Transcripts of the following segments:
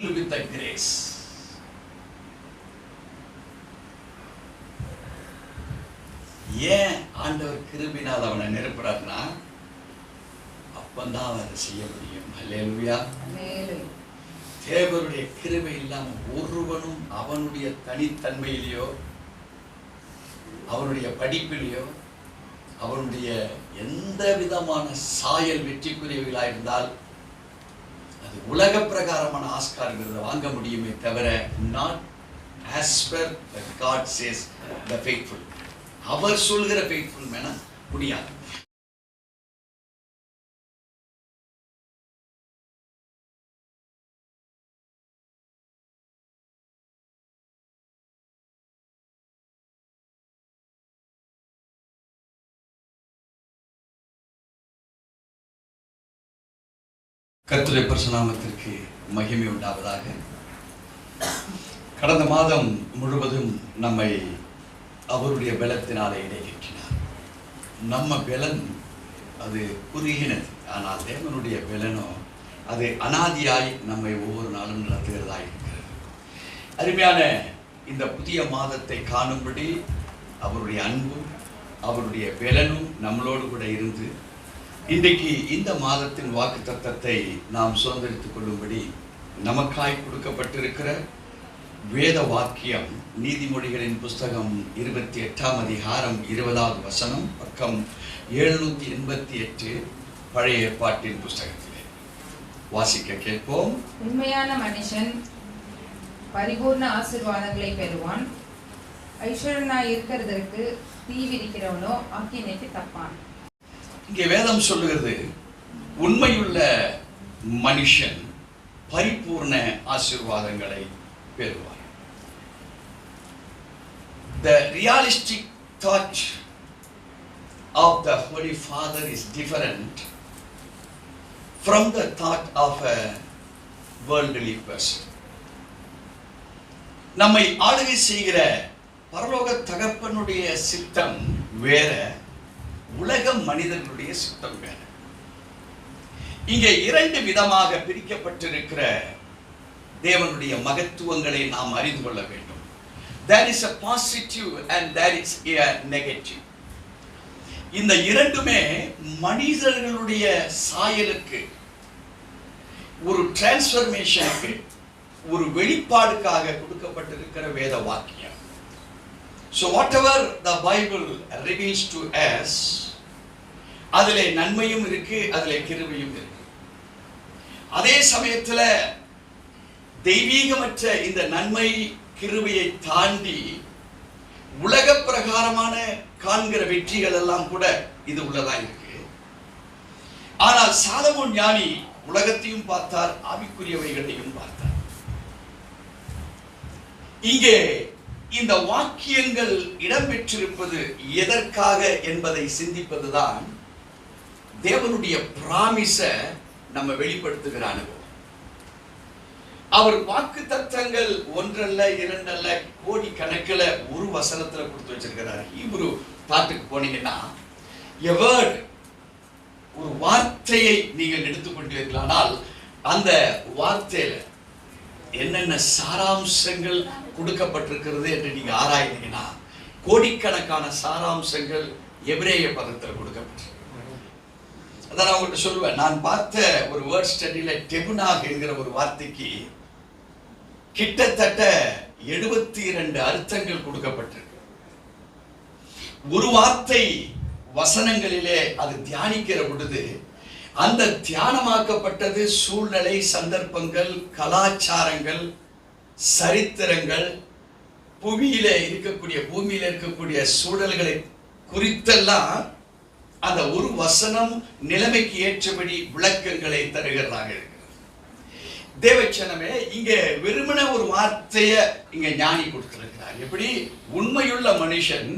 filled with the grace. ஏன் ஆண்டவர் கிருபையினால் அவனை நிரப்புறாருன்னா அப்பந்தான் அவரை செய்ய முடியும். அல்லேலூயா. தேவனுடைய கிருபை இல்லாம ஒருவனும் அவனுடைய தனித்தன்மையிலேயோ அவனுடைய படிப்பிலேயோ அவனுடைய எந்த விதமான சாயல் வெற்றிக்குரியவர்களா இருந்தால் அது உலக பிரகாரமான ஆஸ்கார் விருதை வாங்க முடியுமே தவிர not as per the God says the faithful. அவர் சொல்கிற faithful மேன முடியாது. கர்த்தருடைய பரிசுநாமத்திற்கு மகிமை உண்டாவதாக. கடந்த மாதம் முழுவதும் நம்மை அவருடைய பலத்தினாலே இடையேற்றினார். நம்ம பலன் அது குறுகினது, ஆனால் தேவனுடைய பலனோ அது அனாதியாய் நம்மை ஒவ்வொரு நாளும் நடத்துகிறதா இருக்கிறது. அருமையான இந்த புதிய மாதத்தை காணும்படி அவருடைய அன்பும் அவருடைய பலனும் நம்மளோடு கூட இருந்து இன்றைக்கு இந்த மாதத்தின் வாக்குத்தத்தத்தை நாம் சுதந்திரித்துக் கொள்ளும்படி நமக்காய் கொடுக்கப்பட்டிருக்கிற வேத வாக்கியம் நீதிமொழிகளின் புஸ்தகம் 28ஆம் அதிகாரம் 20வது வசனம், பக்கம் 788 பழைய ஏற்பாட்டின் புஸ்தகத்திலே வாசிக்க கேட்போம். உண்மையான மனுஷன் பரிபூர்ண ஆசீர்வாதங்களை பெறுவான், ஐஸ்வர்யனாய் இருக்கிறதற்கு தீ விரிக்கிறவனோ ஆக்கினைக்கு தப்பான். இங்கே வேதம் சொல்லுகிறது உண்மையுள்ள மனுஷன் பரிபூர்ண ஆசீர்வாதங்களை பெறுவார். The realistic thought of the Holy Father is different from the thought of a worldly person. நம்மை ஆளுகை செய்கிற பரலோக தகப்பனுடைய சித்தம் வேற, உலக மனிதர்களுடைய சித்தம் வேற. இங்கே இரண்டு விதமாக பிரிக்கப்பட்டிருக்கிற தேவனுடைய மகத்துவங்களை நாம் அறிந்து கொள்ள வேண்டும். There is a positive and there is a negative. இந்த இரண்டுமே மனிதர்களுடைய சாயலுக்கு, ஒரு டிரான்ஸ்ஃபர்மேஷனுக்கு, ஒரு வெளிப்பாடுக்காக கொடுக்கப்பட்டிருக்கிற வேத வாக்கியம். So whatever the Bible reveals to us, அதிலே நன்மையும் இருக்கு, அதிலே கிருபையும் இருக்கு. அதே சமயத்துல தெய்வீகமற்ற இந்த நன்மை கிருபையை தாண்டி உலக பிரகாரமான காண்கிற வெற்றிகள் எல்லாம் கூட இது உள்ளதா இருக்கு. ஆனால் சாலமோன் ஞானி உலகத்தையும் பார்த்தார், ஆவிக்குரியவைகளையும் பார்த்தார். இங்கே இந்த வாக்கியங்கள் இடம்பெற்றிருப்பது எதற்காக என்பதை சிந்திப்பதுதான் தேவனுடைய பிராமிஸ நம்ம வெளிப்படுத்துகிற அனுபவம். அவர் வாக்கு தத்தங்கள் ஒன்றல்ல இரண்டல்ல கோடி கணக்கில் ஒரு வசனத்துல கொடுத்து வச்சிருக்கிறார். ஹீப்ரு பாட்டுக்கு போனீங்கன்னா a word, ஒரு வார்த்தையை நீங்கள் எடுத்துக்கொண்டீர்களானால் அந்த வார்த்தையில என்னென்ன சாராம்சங்கள் கொடுக்கப்பட்டிருக்கிறது என்று நீங்க ஆராய்ந்தீங்கன்னா கோடிக்கணக்கான சாராம்சங்கள் எபிரேய பதத்தில் கொடுக்கப்பட்டிருக்கு. அதான் நான் உங்கள்கிட்ட சொல்லுவேன், நான் பார்த்த ஒரு வேர்ட் ஸ்டடியில டெபுனாக் என்கிற ஒரு வார்த்தைக்கு கிட்டத்தட்ட 72 அர்த்தங்கள் கொடுக்கப்பட்டிருக்கு. ஒரு வார்த்தை வசனங்களிலே அது தியானிக்கிற பொழுது அந்த தியானமாக்கப்பட்டது சூழ்நிலை, சந்தர்ப்பங்கள், கலாச்சாரங்கள், சரித்திரங்கள், பூமியில இருக்கக்கூடிய சூழல்களை குறித்தெல்லாம் அந்த ஒரு வசனம் நிலைமைக்கு ஏற்றபடி விளக்கங்களை தருகிறதாக இருக்கிறது. தேவச்சனமே இங்க வெறுமன ஒரு வார்த்தைய இங்க ஞானி கொடுத்திருக்கிறார். எப்படி? உண்மையுள்ள மனுஷன்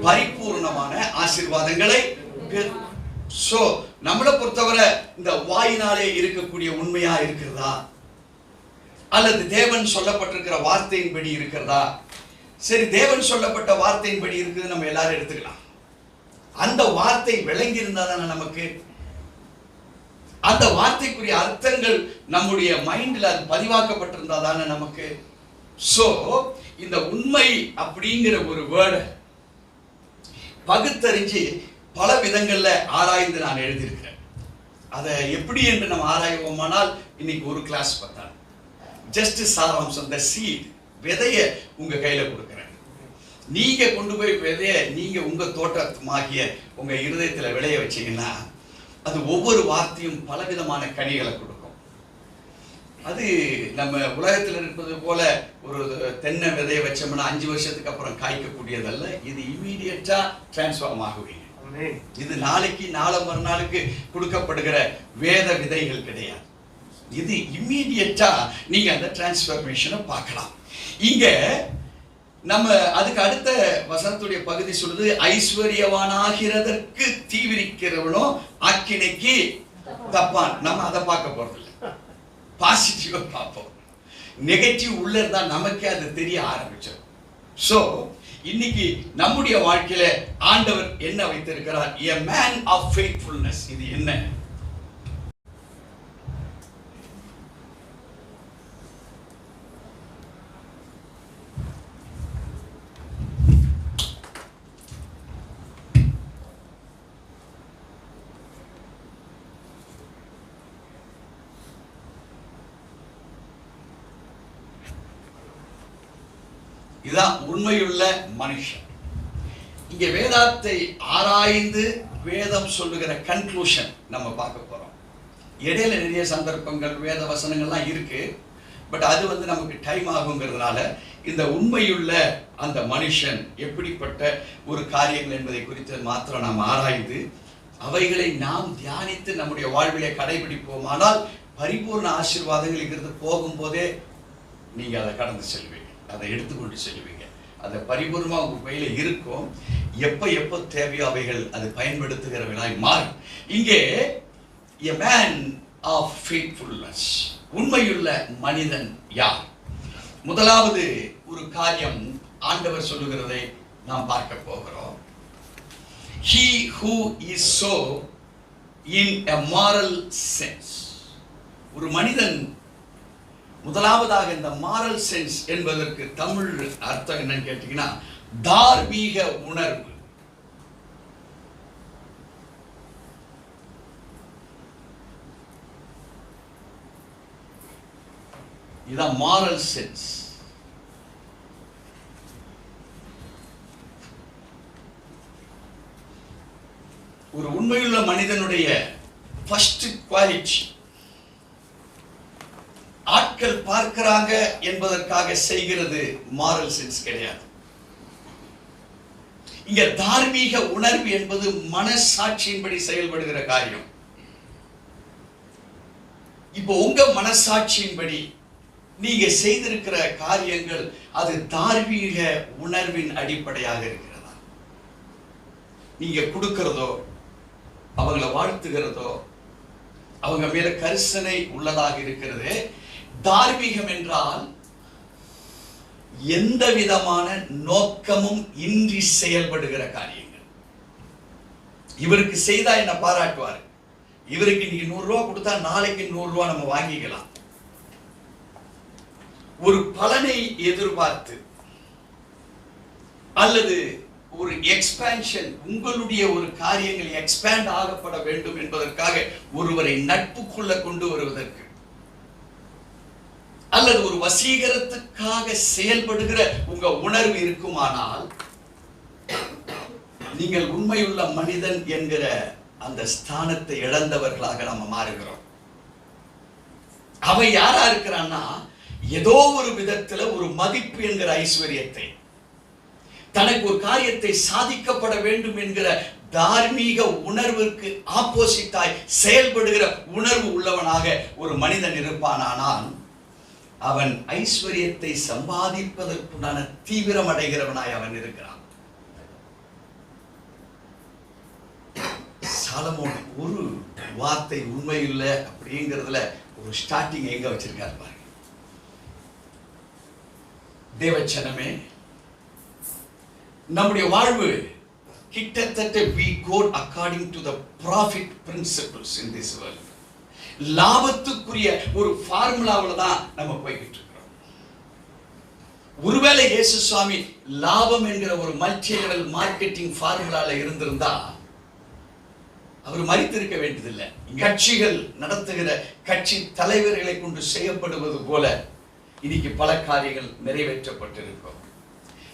பரிபூர்ணமான ஆசீர்வாதங்களை பெறுவான். சோ நம்மளை பொறுத்தவரை இந்த வாயினாலே இருக்கக்கூடிய உண்மையா இருக்கிறதா, அல்லது தேவன் சொல்லப்பட்டிருக்கிற வார்த்தையின்படி இருக்கிறதா? சரி, தேவன் சொல்லப்பட்ட வார்த்தையின்படி இருக்குது நம்ம எல்லாரும் எடுத்துக்கலாம். அந்த வார்த்தை விளங்கி இருந்தா தானே நமக்கு அந்த வார்த்தைக்குரிய அர்த்தங்கள் நம்முடைய மைண்டில் அது பதிவாக்கப்பட்டிருந்தா தானே நமக்கு. சோ இந்த உண்மை அப்படிங்கிற ஒரு வேர்டை பகுத்தறிஞ்சு பல விதங்கள்ல ஆராய்ந்து நான் எழுதியிருக்கிறேன். அதை எப்படி என்று நம்ம ஆராய்வோமானால் இன்னைக்கு ஒரு கிளாஸ் பார்த்தால் ஜஸ்ட் சாராம்சம். இந்த சீட் விதைய உங்க கையில கொடுக்குறேன். நீங்க கொண்டு போய் விதைய நீங்க உங்க தோட்டமாகிய உங்க இருதயத்துல விளைய வச்சீங்கன்னா அது ஒவ்வொரு வார்த்தையும் பலவிதமான கனிகளை கொடுக்கும். அது நம்ம உலகத்தில் இருப்பது போல ஒரு தென்னை விதைய வச்சோம்னா 5 வருஷத்துக்கு அப்புறம் காய்க்கக்கூடியதல்ல. இது இமீடியட்டா டிரான்ஸ்ஃபார்ம் ஆகுவீங்க. இது நாளைக்கு நாளை மறுநாளுக்கு கொடுக்கப்படுகிற வேத விதைகள் கிடையாது. இது இமீடியட்டா நீங்க அந்த டிரான்ஸ்ஃபர்மேஷனை பார்க்கலாம். இங்க நம்ம அதுக்கு அடுத்த வசனத்துடைய பகுதி சொல்லுது, ஐஸ்வர்யவானாகிறதற்கு தீவிரிக்கிறவனோ ஆக்கினைக்கு தப்பான். நம்ம அதை பார்க்க போறதில்லை, பாசிட்டிவா பார்ப்போம். நெகட்டிவ் உள்ள இருந்தா நமக்கே அது தெரிய ஆரம்பிச்சோம். சோ இன்னைக்கு நம்முடைய வாழ்க்கையில ஆண்டவர் என்ன வைத்திருக்கிறார்? a man of faithfulness. இது என்ன? இதான் உண்மையுள்ள மனுஷன். இங்க வேதத்தை ஆராய்ந்து வேதம் சொல்லுகிற கன்க்ளூஷன் நம்ம பார்க்க போறோம். இடையில நிறைய சந்தர்ப்பங்கள் வேத வசனங்கள்லாம் இருக்கு, பட் அது நமக்கு டைம் ஆகுங்கிறதுனால இந்த உண்மையுள்ள அந்த மனுஷன் எப்படிப்பட்ட ஒரு காரியங்கள் என்பதை குறித்து மாத்திரம் நாம் ஆராய்ந்து அவைகளை நாம் தியானித்து நம்முடைய வாழ்விலே கடைபிடிப்போமானால் பரிபூர்ண ஆசீர்வாதங்கள் போகும்போதே நீங்க அதை கடந்து செல்வீங்க, அதை எடுத்துக்கொண்டு செல்வீங்க. அதை பரிபூர்ணமா உங்க கையில இருக்கும். எப்ப தேவையோ அவைகள் அது பயன்படுத்துகிறவர்களாய் மாறும். இங்கே a man of faithfulness, உண்மையுள்ள மனிதன் யார்? முதலாவது ஒரு காரியம் ஆண்டவர் சொல்லுகிறதை நாம் பார்க்க போகிறோம். He who is so in a moral sense. ஒரு மனிதன் முதலாவதாக இந்த மாரல் சென்ஸ் என்பதற்கு தமிழ் அர்த்தம் என்னன்னு கேட்டீங்கன்னா தார்மீக உணர்வு. இதான் மாரல் சென்ஸ். ஒரு உண்மையுள்ள மனிதனுடைய ஃபர்ஸ்ட் குவாலிட்டி ஆட்கள் பார்க்கிறாங்க என்பதற்காக செய்கிறது மாரல் சென்ஸ் கிடையாது. இங்க தார்மீக உணர்வு என்பது மனசாட்சியின்படி செயல்படுகிற காரியம். இப்போ உங்க மனசாட்சியின்படி நீங்க செய்திருக்கிற காரியங்கள் அது தார்மீக உணர்வின் அடிப்படையாக இருக்கிறதா? நீங்க கொடுக்கிறதோ, அவங்கள வாழ்த்துகிறதோ, அவங்க மேல கரிசனை உள்ளதாக இருக்கிறது. தார்மீகம் என்றால் எந்த விதமான நோக்கமும் இன்றி செயல்படுகிற காரியங்கள். இவருக்கு செய்தா என்ன பாராட்டுவார், இவருக்கு இன்னைக்கு 100 ரூபா கொடுத்தா நாளைக்கு 100 ரூபா நம்ம வாங்கிக்கலாம். ஒரு பலனை எதிர்பார்த்து அல்லது ஒரு எக்ஸ்பான்ஷன், உங்களுடைய ஒரு காரியங்கள் எக்ஸ்பேண்ட் ஆகப்பட வேண்டும் என்பதற்காக ஒருவரை நட்புக்குள்ள கொண்டு வருவதற்கு அல்லது ஒரு வசீகரத்துக்காக செயல்படுகிற உங்க உணர்வு இருக்குமானால் நீங்கள் உண்மையுள்ள மனிதன் என்கிற அந்த ஸ்தானத்தை இழந்தவர்களாக நம்ம மாறுகிறோம். அவன் யாரா இருக்கிறான்னா ஏதோ ஒரு விதத்துல ஒரு மதிப்பு என்கிற ஐஸ்வர்யத்தை, தனக்கு ஒரு காரியத்தை சாதிக்கப்பட வேண்டும் என்கிற தார்மீக உணர்விற்கு ஆப்போசிட்டாய் செயல்படுகிற உணர்வு உள்ளவனாக ஒரு மனிதன் இருப்பானானால் அவன் ஐஸ்வர்யத்தை சம்பாதிப்பதற்குண்டான தீவிரம் அடைகிறவனாய் அவன் இருக்கிறான். சாலமோன் ஒரு வார்த்தை உண்மையுள்ள அப்படிங்கிறதுல ஒரு ஸ்டார்டிங் எங்க வச்சிருக்காரு பாருங்க. தேவச்சனமே, நம்முடைய வாழ்வு கிட்டத்தட்ட we go according to the profit principles in this world. லாபத்துக்குரிய ஒரு ஃபார்முலாவில் தான் நம்ம போய்கிட்டு இருக்கிறோம். ஒருவேளை இயேசு சுவாமி லாபம் என்கிற ஒரு மல்டி லெவல் மார்க்கெட்டிங் ஃபார்முலால இருந்திருந்தா அவர் மரித்திருக்க வேண்டியதில்லை. கட்சிகள் நடத்துகிற கட்சி தலைவர்களை கொண்டு செய்யப்படுவது போல இன்னைக்கு பல காரியங்கள் நிறைவேற்றப்பட்டிருக்கும்.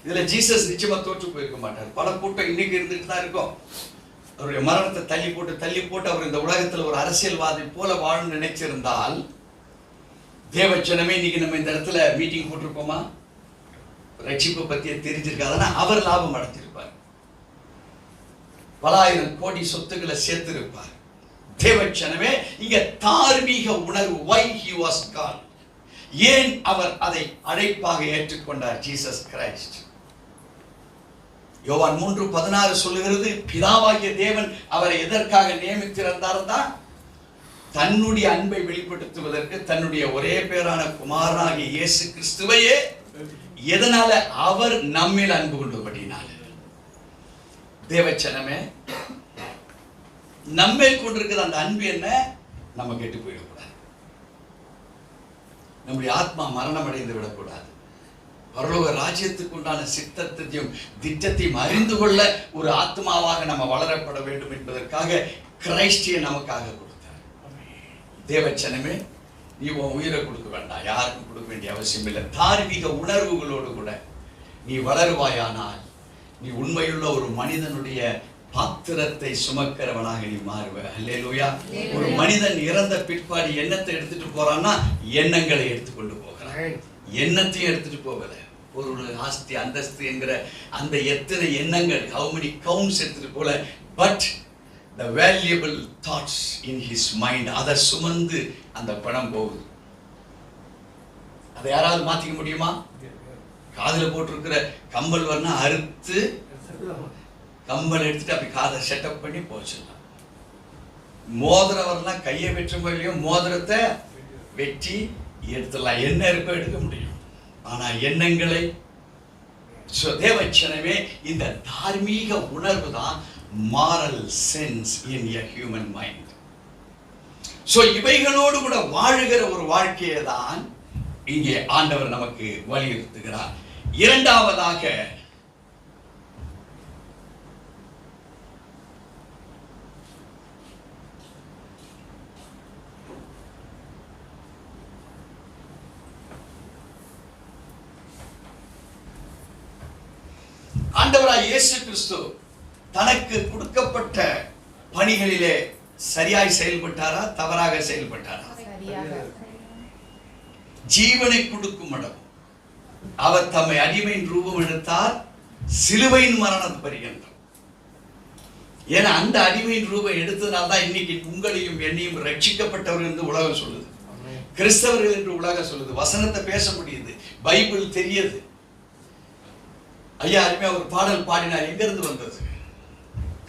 இதுல ஜீசஸ் நிச்சயமா தோற்று போயிருக்க மாட்டார். பல கூட்டம் இன்னைக்கு இருந்துட்டு தான் இருக்கும். அவருடைய மரணத்தை தள்ளி போட்டு அவர் இந்த உலகத்துல ஒரு அரசியல்வாதி போல வாழ நினைச்சிருந்தால் தேவச்சனமே இன்னைக்கு நம்ம இந்த இடத்துல மீட்டிங் போட்டிருப்போமா? ரட்சிப்பு பத்திய தெரிஞ்சிருக்காதுன்னா அவர் லாபம் அடைஞ்சிருப்பார். பல ஆயிரம் கோடி சொத்துக்களை சேர்த்திருப்பார். தேவச்சனமே இங்க தார்மீக உணர்வு. why he was God, ஏன் அவர் அதை அழைப்பாக ஏற்றுக்கொண்டார்? Jesus Christ. யோவான் 3:16 சொல்லுகிறது, பிதாவாகிய தேவன் அவரை எதற்காக நியமித்திருந்தார்? தன்னுடைய அன்பை வெளிப்படுத்துவதற்கு தன்னுடைய ஒரே பேரான குமாரனாகிய இயேசு கிறிஸ்துவையே. எதனால? அவர் நம்மில் அன்பு கொண்டபடினால. தேவச்சனமே நம்மேல் கொண்டிருக்கிற அந்த அன்பு என்ன? நம்ம கெட்டு போயிடக்கூடாது. நம்முடைய ஆத்மா மரணம் அடைந்து விடக்கூடாது. பரலோக ராஜ்யத்துக்கு உண்டான சித்தத்தையும் திட்டத்தையும் அறிந்து கொள்ள ஒரு ஆத்மாவாக நம்ம வளரப்பட வேண்டும் என்பதற்காக கிறிஸ்டியை நமக்காக கொடுத்தார். தேவச்சனமே நீ உன் உயிரை கொடுக்க வேண்டாம், யாருக்கும் கொடுக்க வேண்டிய அவசியம் இல்லை. தார்மீக உணர்வுகளோடு கூட நீ வளருவாயானால் நீ உண்மையுள்ள ஒரு மனிதனுடைய பாத்திரத்தை சுமக்கிறவனாக நீ மாறுவ. அல்லேலூயா. ஒரு மனிதன் இறந்த பிற்பாடு எண்ணத்தை எடுத்துட்டு போறான்னா எண்ணங்களை எடுத்துக்கொண்டு போகிறான். எண்ணத்தையும் எடுத்துட்டு போகல. ஒரு ஆஸ்தி அந்தஸ்து என்கிற அந்த எத்தனை எண்ணங்கள், how many counts எடுத்துட்டு போல, but the valuable thoughts in his mind, அதை சுமந்து அந்த பணம் போகுது. அதை யாராவது மாத்திக்க முடியுமா? காதுல போட்டிருக்கிற கம்பல் வரனா அறுத்து கம்பல் எடுத்துட்டு அப்படி காதை செட்டப் பண்ணி போச்சிடலாம். மோதிரம் வரலாம் கையை வெற்ற போயிலையும் மோதிரத்தை வெட்டி எடுத்துடலாம். என்ன இருக்கோ எடுக்க முடியும். ஆனா எண்ணங்களை தேவச்சனமே இந்த தார்மீக உணர்வு தான் moral sense in a human mind. So இவைகளோடு கூட வாழுகிற ஒரு வாழ்க்கையை தான் இங்கே ஆண்டவர் நமக்கு வலியுறுத்துகிறார். இரண்டாவதாக ஆண்டவராய் இயேசு கிறிஸ்து தனக்கு கொடுக்கப்பட்ட பணிகளிலே சரியாய் செயல்பட்டாரா, தவறாக செயல்பட்டாரா? ஜீவனை கொடுக்கும் இடம் அவர் தம்மை அடிமையின் ரூபம் எடுத்தார், சிலுவையின் மரணம் பரியந்தம். ஏன்னா அந்த அடிமையின் ரூபம் எடுத்ததுனால தான் இன்னைக்கு உங்களையும் என்னையும் ரட்சிக்கப்பட்டவர்கள் என்று உலகம் சொல்லுது, கிறிஸ்தவர்கள் என்று உலகம் சொல்லுது. வசனத்தை பேச முடியுது, பைபிள் தெரியுது. ஐயா அருமையா ஒரு பாடல் பாடினார். எங்க இருந்து வந்தது?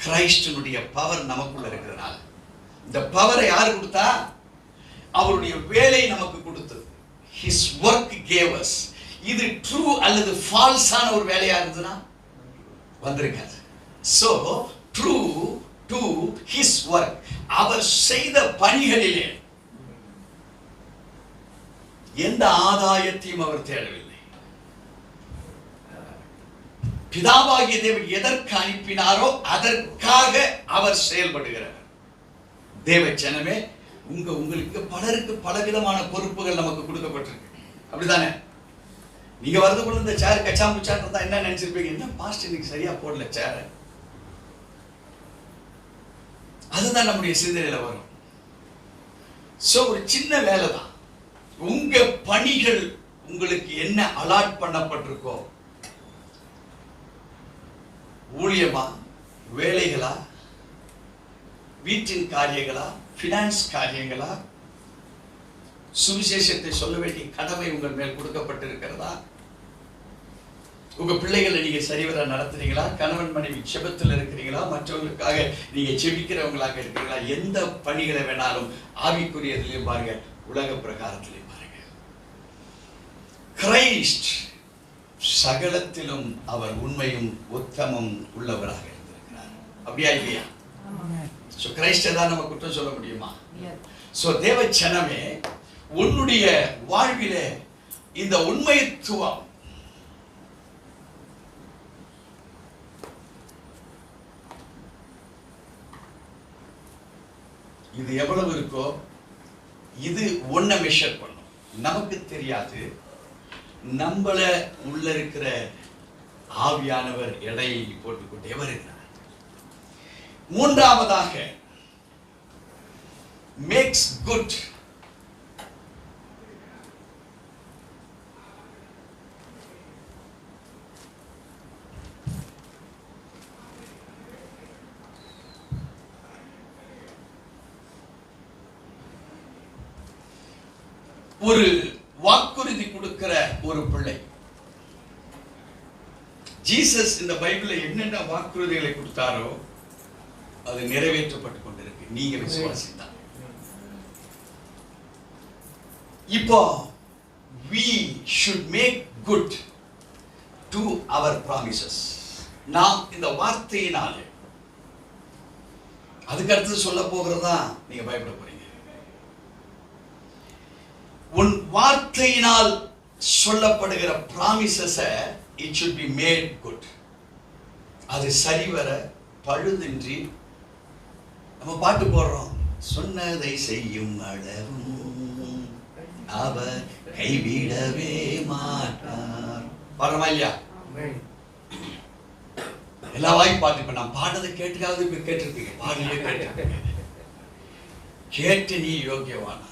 கிறிஸ்துனுடைய பவர் நமக்குள்ள இருக்கிறதுனால. இந்த பவரை யாரு கொடுத்தா? அவருடைய வேலை நமக்கு கொடுத்தது. His work gave us. இது ட்ரூ அல்லது ஃபால்ஸான ஒரு வேலையா இருந்ததுன்னா வந்திருக்காது. So true to his work, அவர் செய்த பணிகளிலே எந்த ஆதாயத்தையும் அவர் தேடவில்லை. பிதாவாகிய தேவன் எதற்கு அனுப்பினாரோ அதற்காக அவர் செயல்படுகிறார். தேவச்சனமே உங்களுக்கு பலருக்கு பலவிதமான பொறுப்புகள் நமக்கு கொடுக்கப்பட்டிருக்கு. அப்படிதானே? நீங்க வரது கொண்டு இந்த சேர் கச்சாம்புச்சான் இருந்தா என்ன நினைச்சிருப்பீங்க? என்ன பாஸ்டர் இன்னைக்கு சரியா போடல சேர. அதுதான் நம்முடைய சிந்தனையில வரும். சோ ஒரு சின்ன வேலை தான். உங்க பணிகள் உங்களுக்கு என்ன அலாட் பண்ணப்பட்டிருக்கோ, ஊழியமா, வேலைகளா, வீட்டின் காரியங்களா, பினான்ஸ் காரியங்களா, சுவிசேஷத்தை சொல்ல வேண்டிய கடமை உங்கள் மேல் கொடுக்கப்பட்டிருக்கிறதா? உங்க பிள்ளைகளை நீங்க சரிவர நடத்துறீங்களா? கணவன் மனைவி செபத்தில் இருக்கிறீங்களா? மற்றவங்களுக்காக நீங்க செபிக்கிறவங்களாக இருக்கிறீங்களா? எந்த பணிகளை வேணாலும் ஆவிக்குரியதிலையும் பாருங்க, உலக பிரகாரத்திலையும் பாருங்க. கிறிஸ்ட் சகலத்திலும் அவர் உண்மையும் உத்தமம் உள்ளவராக இருந்திருக்கிறார். அப்படியா இல்லையா? ஸோ கிரைஸ்டை தான் நம்ம குற்றம் சொல்ல முடியுமா? ஸோ தேவ ஜனமே, உன்னுடைய வாழ்விலே இந்த உண்மைத்துவம் இது எவ்வளவு இருக்கோ இது ஒன்றை மெஷர் பண்ணும். நமக்கு தெரியாது, நம்மள உள்ள இருக்கிற ஆவியானவர் எடையை போட்டுக்கொண்டே வருகிறார். மூன்றாவதாக மேக்ஸ் குட். ஒரு வாக்குறுதி கொடுக்கிற ஒரு பிள்ளை. ஜீசஸ் இந்த பைபிள்ல என்னென்ன வாக்குறுதிகளை கொடுத்தாரோ அது நிறைவேற்றப்பட்டு கொண்டிருக்கு. நீங்க விசுவாசித்தா. இப்போ we should make good to our promises. நாம் இந்த வார்த்தையினாலே, அதுக்கு அடுத்து சொல்ல போகிறதா நீங்க பயப்பட போறீங்க. உன் வார்த்தையினால் சொல்லப்படுகிற ப்ராமிசஸ it should be made good. அது சரிவர பழுதின்றி. நம்ம பாட்டு போடுறோம், சொன்னதை செய்யும் அளவும் அவர் கைவிடவே மாட்டார். பாடுறோமா இல்லையா? எல்லா வாய்ப்பு பாட்டு. இப்ப நான் பாடுறதை கேட்டுக்காவது இப்ப கேட்டிருப்பீங்க, பாடலே கேட்டிருப்பீங்க. கேட்டு நீ யோக்கியவானா?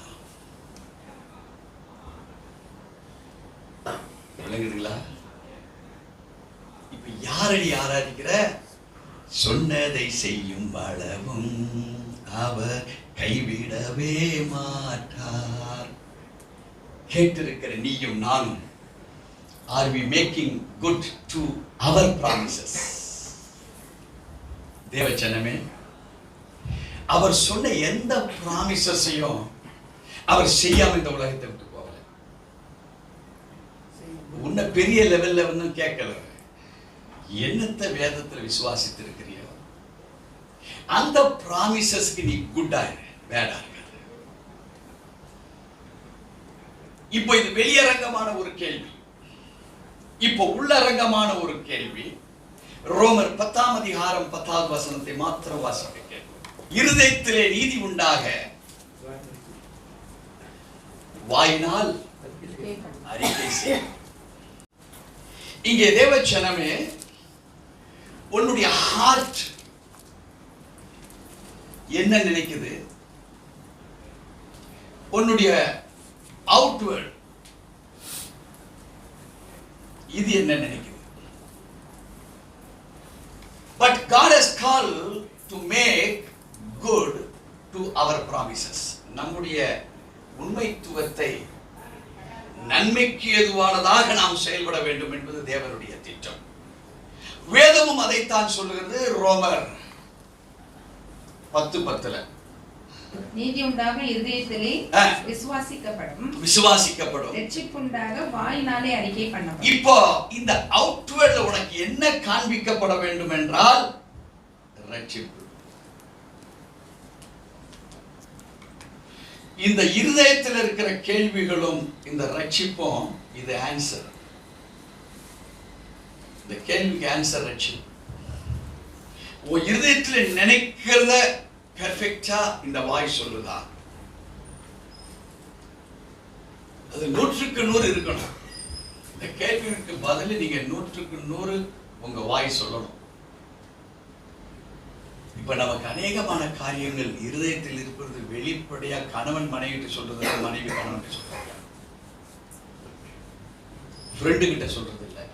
விளங்குதுங்களா? இப்ப யாரடி ஆராதிக்கிற? சொன்னதை செய்யும் அளவும் அவர் கைவிடவே மாட்டார். கேட்டிருக்கிற நீயும் நானும், are we making good to our promises? தேவஜனமே, அவர் சொன்ன எந்த ப்ராமிசஸையும் அவர் செய்யாம இந்த உலகத்தை விட்டு போகல. உன்னை பெரிய லெவல்ல வந்து கேட்கல, என்னத்தை வேதத்துல விசுவாசித்து இருக்கிறியோ அந்த ப்ராமிசஸ்க்கு நீ குட்டா இரு, பேடா இருக்காது. இப்போ இது வெளியரங்கமான ஒரு கேள்வி. இப்போ உள்ளரங்கமான ஒரு கேள்வி. ரோமர் 10ஆம் அதிகாரம் 10வது வசனத்தை மாத்திரம் வாசிக்க கேட்கும். இருதயத்திலே நீதி உண்டாக வாயினால் அறிக்கை செய். இங்கே தேவஜனமே, உன்னுடைய ஹார்ட் என்ன நினைக்குது, உன்னுடைய அவுட்வர்ட் இது என்ன நினைக்குது. But God has called to make good to our promises. நம்முடைய உண்மைத்துவத்தை நன்மைக்கு ஏதுவானதாக நாம் செயல்பட வேண்டும் என்பது தேவனுடைய திட்டம். வேதமும் அதைத்தான் சொல்லுகிறது. ரோமர் 10:10 நீதி உண்டாக இருதயத்திலே விசுவாசிக்கப்படும், ரட்சிப்புண்டாக வாயினாலே அறிக்கை பண்ணப்படும். இப்போ இந்த அவுட்வர்ட்ல உனக்கு என்ன காண்பிக்கப்பட வேண்டும் என்றால் ரட்சிப்பு. இந்த இருதயத்தில் இருக்கிற கேள்விகளும் இந்த ரட்சிப்பும் இது ஆன்சர். இந்த கேள்விக்கு ஆன்சர் ரட்சிப்பு. உன் இருதயத்தில் நினைக்கிறத பெர்ஃபெக்ட்டா இந்த வாய் சொல்லுதா? அது 100க்கு 100 இருக்கணும். இந்த கேள்விக்கு பதில் நீங்க 100க்கு 100 உங்க வாய் சொல்லணும். இப்ப நமக்கு அநேகமான காரியங்கள் இருதயத்தில் இருக்கிறது வெளிப்படையா கணவன் மனைவிட்டு சொல்றது, மனைவி கணவன் சொல்றாங்க, ஃப்ரெண்டு கிட்ட சொல்றது இல்லை,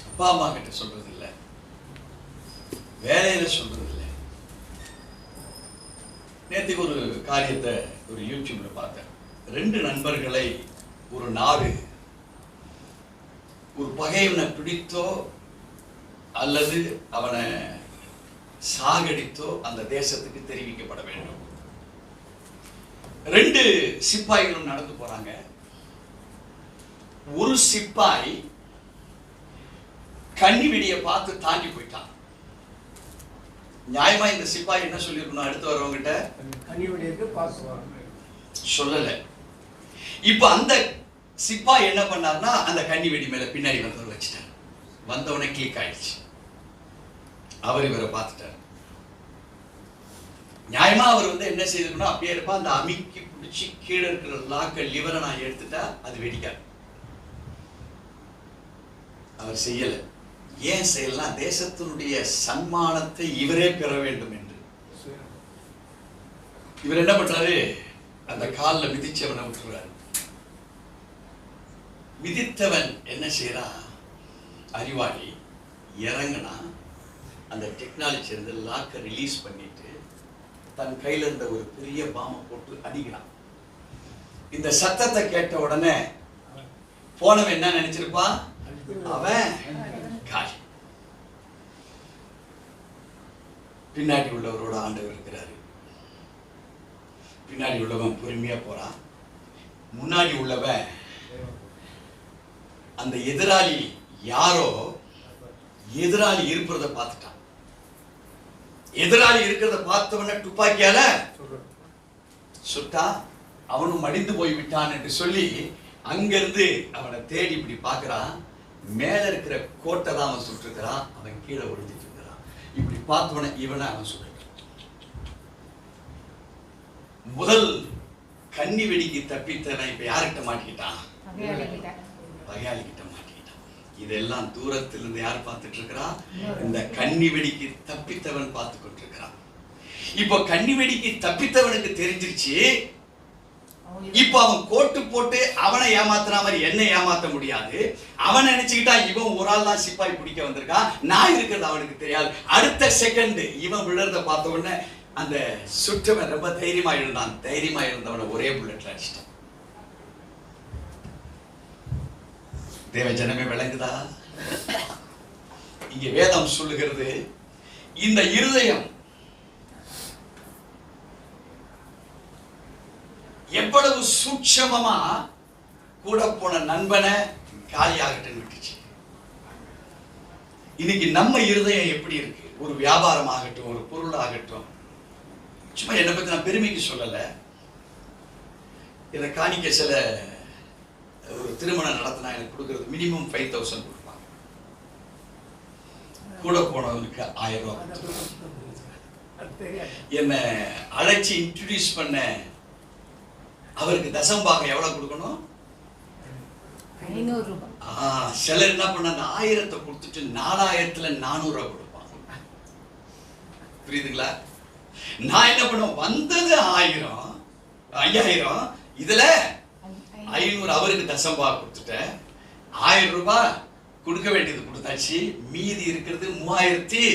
அப்பா அம்மா கிட்ட சொல்றது இல்லை, வேலையில சொல்றது இல்லை. நேற்றுக்கு ஒரு காரியத்தை ஒரு யூடியூப்ல பார்த்தேன். 2 நண்பர்களை ஒரு நாடு ஒரு பகைவனை பிடித்தோ அல்லது அவனை சாகடித்தோ அந்த தேசத்துக்கு தெரிவிக்கப்பட வேண்டும். 2 சிப்பாய்களும் நடந்து போறாங்க. ஒரு சிப்பாய் கன்னி வெடியை பார்த்து தாண்டி போயிட்டான். நியாயமா இந்த சிப்பாய் என்ன சொல்லிருக்கணும் அடுத்து வரவங்கிட்ட? சொல்லல. இப்ப அந்த சிப்பாய் என்ன பண்ணார்னா அந்த கன்னி வெடி மேல பின்னாடி வந்தவர் வச்சுட்டார். வந்தவனே கிளிக் ஆயிடுச்சு. அவர் இவரை பார்த்துட்டார். நியாயமா அவர் என்ன செய்திருக்கணும்? அப்படியே இருப்பா, அந்த அமிக்கி பிடிச்சி கீழே இருக்கிற லாக்க லிவரை நான் எடுத்துட்டா அது வெடிக்காது. அவர் செய்யல. ஏன் செய்யலாம்? தேசத்தினுடைய சன்மானத்தை இவரே பெற வேண்டும் என்று. இவர் என்ன பண்றாரு? அந்த காலில் மிதிச்சவனை விட்டுறாரு. மிதித்தவன் என்ன செய்யறான்? அறிவாளி இறங்கினா அந்த டெக்னாலஜி இருந்து லாக்கை ரிலீஸ் பண்ணிட்டு தன் கையில இருந்த ஒரு பெரிய பாம்பை போட்டு அடிக்கிறான். இந்த சத்தத்தை கேட்ட உடனே போனவன் என்ன நினைச்சிருப்பான்? அவன் காலி. பின்னாடி உள்ளவரோட ஆண்டவர் இருக்கிறாரு. பின்னாடி உள்ளவன் பொறுமையா போறான். முன்னாடி உள்ளவன் அந்த எதிராளி யாரோ எதிராளி இருக்கிறத பார்த்துட்டான். எதிராளி இருக்கிறத பார்த்தவன துப்பாக்கியால சுட்டா அவனும் மடிந்து போய் விட்டான் என்று சொல்லி அங்கிருந்து அவனை தேடி இப்படி பார்க்கிறான். மேல இருக்கிற கோட்டை தான் அவன் சுட்டுருக்கிறான். அவன் கீழே ஒழிஞ்சிட்டு இருக்கிறான். இப்படி பார்த்தவன இவனை அவன் சுட்டுட்டான். முதல் கன்னி வெடிக்கு தப்பித்தவன் இப்ப யார்கிட்ட மாட்டிக்கிட்டான்? பகையாளி கிட்ட மாட்டிக்கிட்டான். இதெல்லாம் தூரத்திலிருந்து யார் பார்த்துட்டு இருக்கிறா? இந்த கன்னி வெடிக்கு தப்பித்தவன் பார்த்து கொண்டிருக்கிறான். இப்போ கன்னி வெடிக்கு தப்பித்தவனுக்கு தெரிஞ்சிருச்சு. இப்ப அவன் கோட்டு போட்டு அவனை ஏமாத்துற மாதிரி என்ன ஏமாத்த முடியாது. அவன் நினைச்சுக்கிட்டா இவன் ஒரு ஆள் தான் சிப்பாய் பிடிக்க வந்திருக்கான், நான் இருக்கிறது அவனுக்கு தெரியாது. அடுத்த செகண்ட் இவன் விழுறத பார்த்த உடனே அந்த சுற்றவன் ரொம்ப தைரியமா இருந்தான். தைரியமா இருந்தவனை ஒரே புல்லட்ல அடிச்சிட்டான். தேவ ஜனமே விளங்குதா? இங்க வேதம் சொல்லுகிறது, இந்த இருதயம் எவ்வளவு சூட்சமமா கூட போன நண்பனை காலியாகட்டும் விட்டுச்சு. இன்னைக்கு நம்ம இருதயம் எப்படி இருக்கு? ஒரு வியாபாரம் ஆகட்டும், ஒரு பொருள் ஆகட்டும், சும்மா என்னை பத்தி நான் பெருமைக்கு சொல்லல. இதை காணிக்க சில ஒரு திருமணம் நடத்தினா எனக்கு கொடுக்கறது மினிமம் 5,000 கொடுப்பாங்க. கூட போனவனுக்கு 1000 ரூபாய். என்ன அழைச்சி இன்ட்ரோடியூஸ் பண்ண அவருக்கு தசம்பாகம் எவ்வளவு கொடுக்கணும்? 500 ரூபாய். சிலர் என்ன பண்ண அந்த 1000 கொடுத்துட்டு 4000ல 400 ரூபாய் கொடுப்பாங்க. புரியுதுங்களா? நான் என்ன பண்ண வந்தது 5000, இதுல 500 அவருக்கு தசம்பாகம் கொடுத்துட்டேன். 1000 ரூபாய் கொடுக்க வேண்டியது கொடுத்தாச்சு. மீதி இருக்கிறது 3000.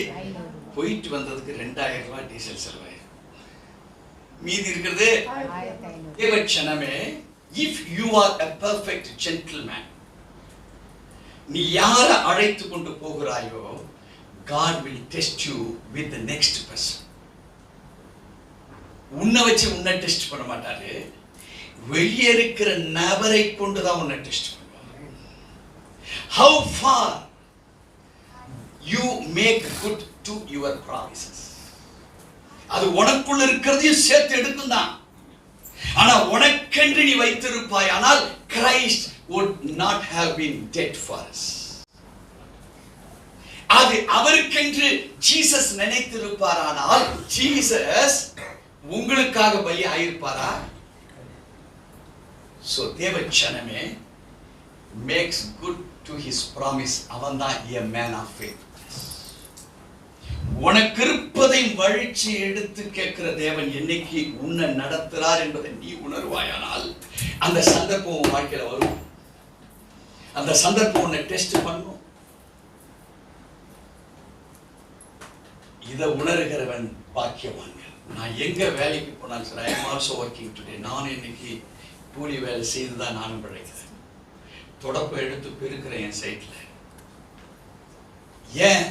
போயிட்டு வந்ததுக்கு 2000 ரூபாய் டீசல் செலவாயிரும். மீதி இருக்கிறது 1500. தேவச்சனமே, if you are a perfect gentleman, நீ யாரை அழைத்து கொண்டு போகிறாயோ, God will test you with the next person. உன்னை வச்சு உன்னை டெஸ்ட் பண்ண மாட்டாரு, வெளியே இருக்கிற நபரை கொண்டுதான் உன்னை டெஸ்ட் பண்ணுவாங்க. How far you make good to your promises. அது உனக்குள்ள இருக்கிறதையும் சேர்த்து எடுக்கும் தான். ஆனா உனக்கென்று நீ வைத்திருப்பாய். ஆனால் Christ would not have been dead for us. அது அவருக்கென்று ஜீசஸ் நினைத்திருப்பாரானால் ஜீசஸ் உங்களுக்காக பலி ஆயிருப்பாரா? So தேவச்சனமே, makes good to his promise. அவன் தான் a man of faith. உனக்கு இருப்பதை வழிச்சு எடுத்து கேட்கிற தேவன் என்னைக்கு உன்னை நடத்துறார் என்பதை நீ உணர்வாயானால் அந்த சந்தர்ப்பம் உன் வாழ்க்கையில வரும். அந்த சந்தர்ப்பம் உன்னை டெஸ்ட் பண்ணும். இதை உணர்கிறவன் பாக்கியவான்கள். நான் எங்க வேலைக்கு போனாலும் sir, I am also working today. நான் இன்னைக்கு கூலி வேலை செய்துதான் நானும் பிழைக்கிறேன். தொடப்ப எடுத்து பெருக்கிறேன் என் சைட்ல. ஏன்?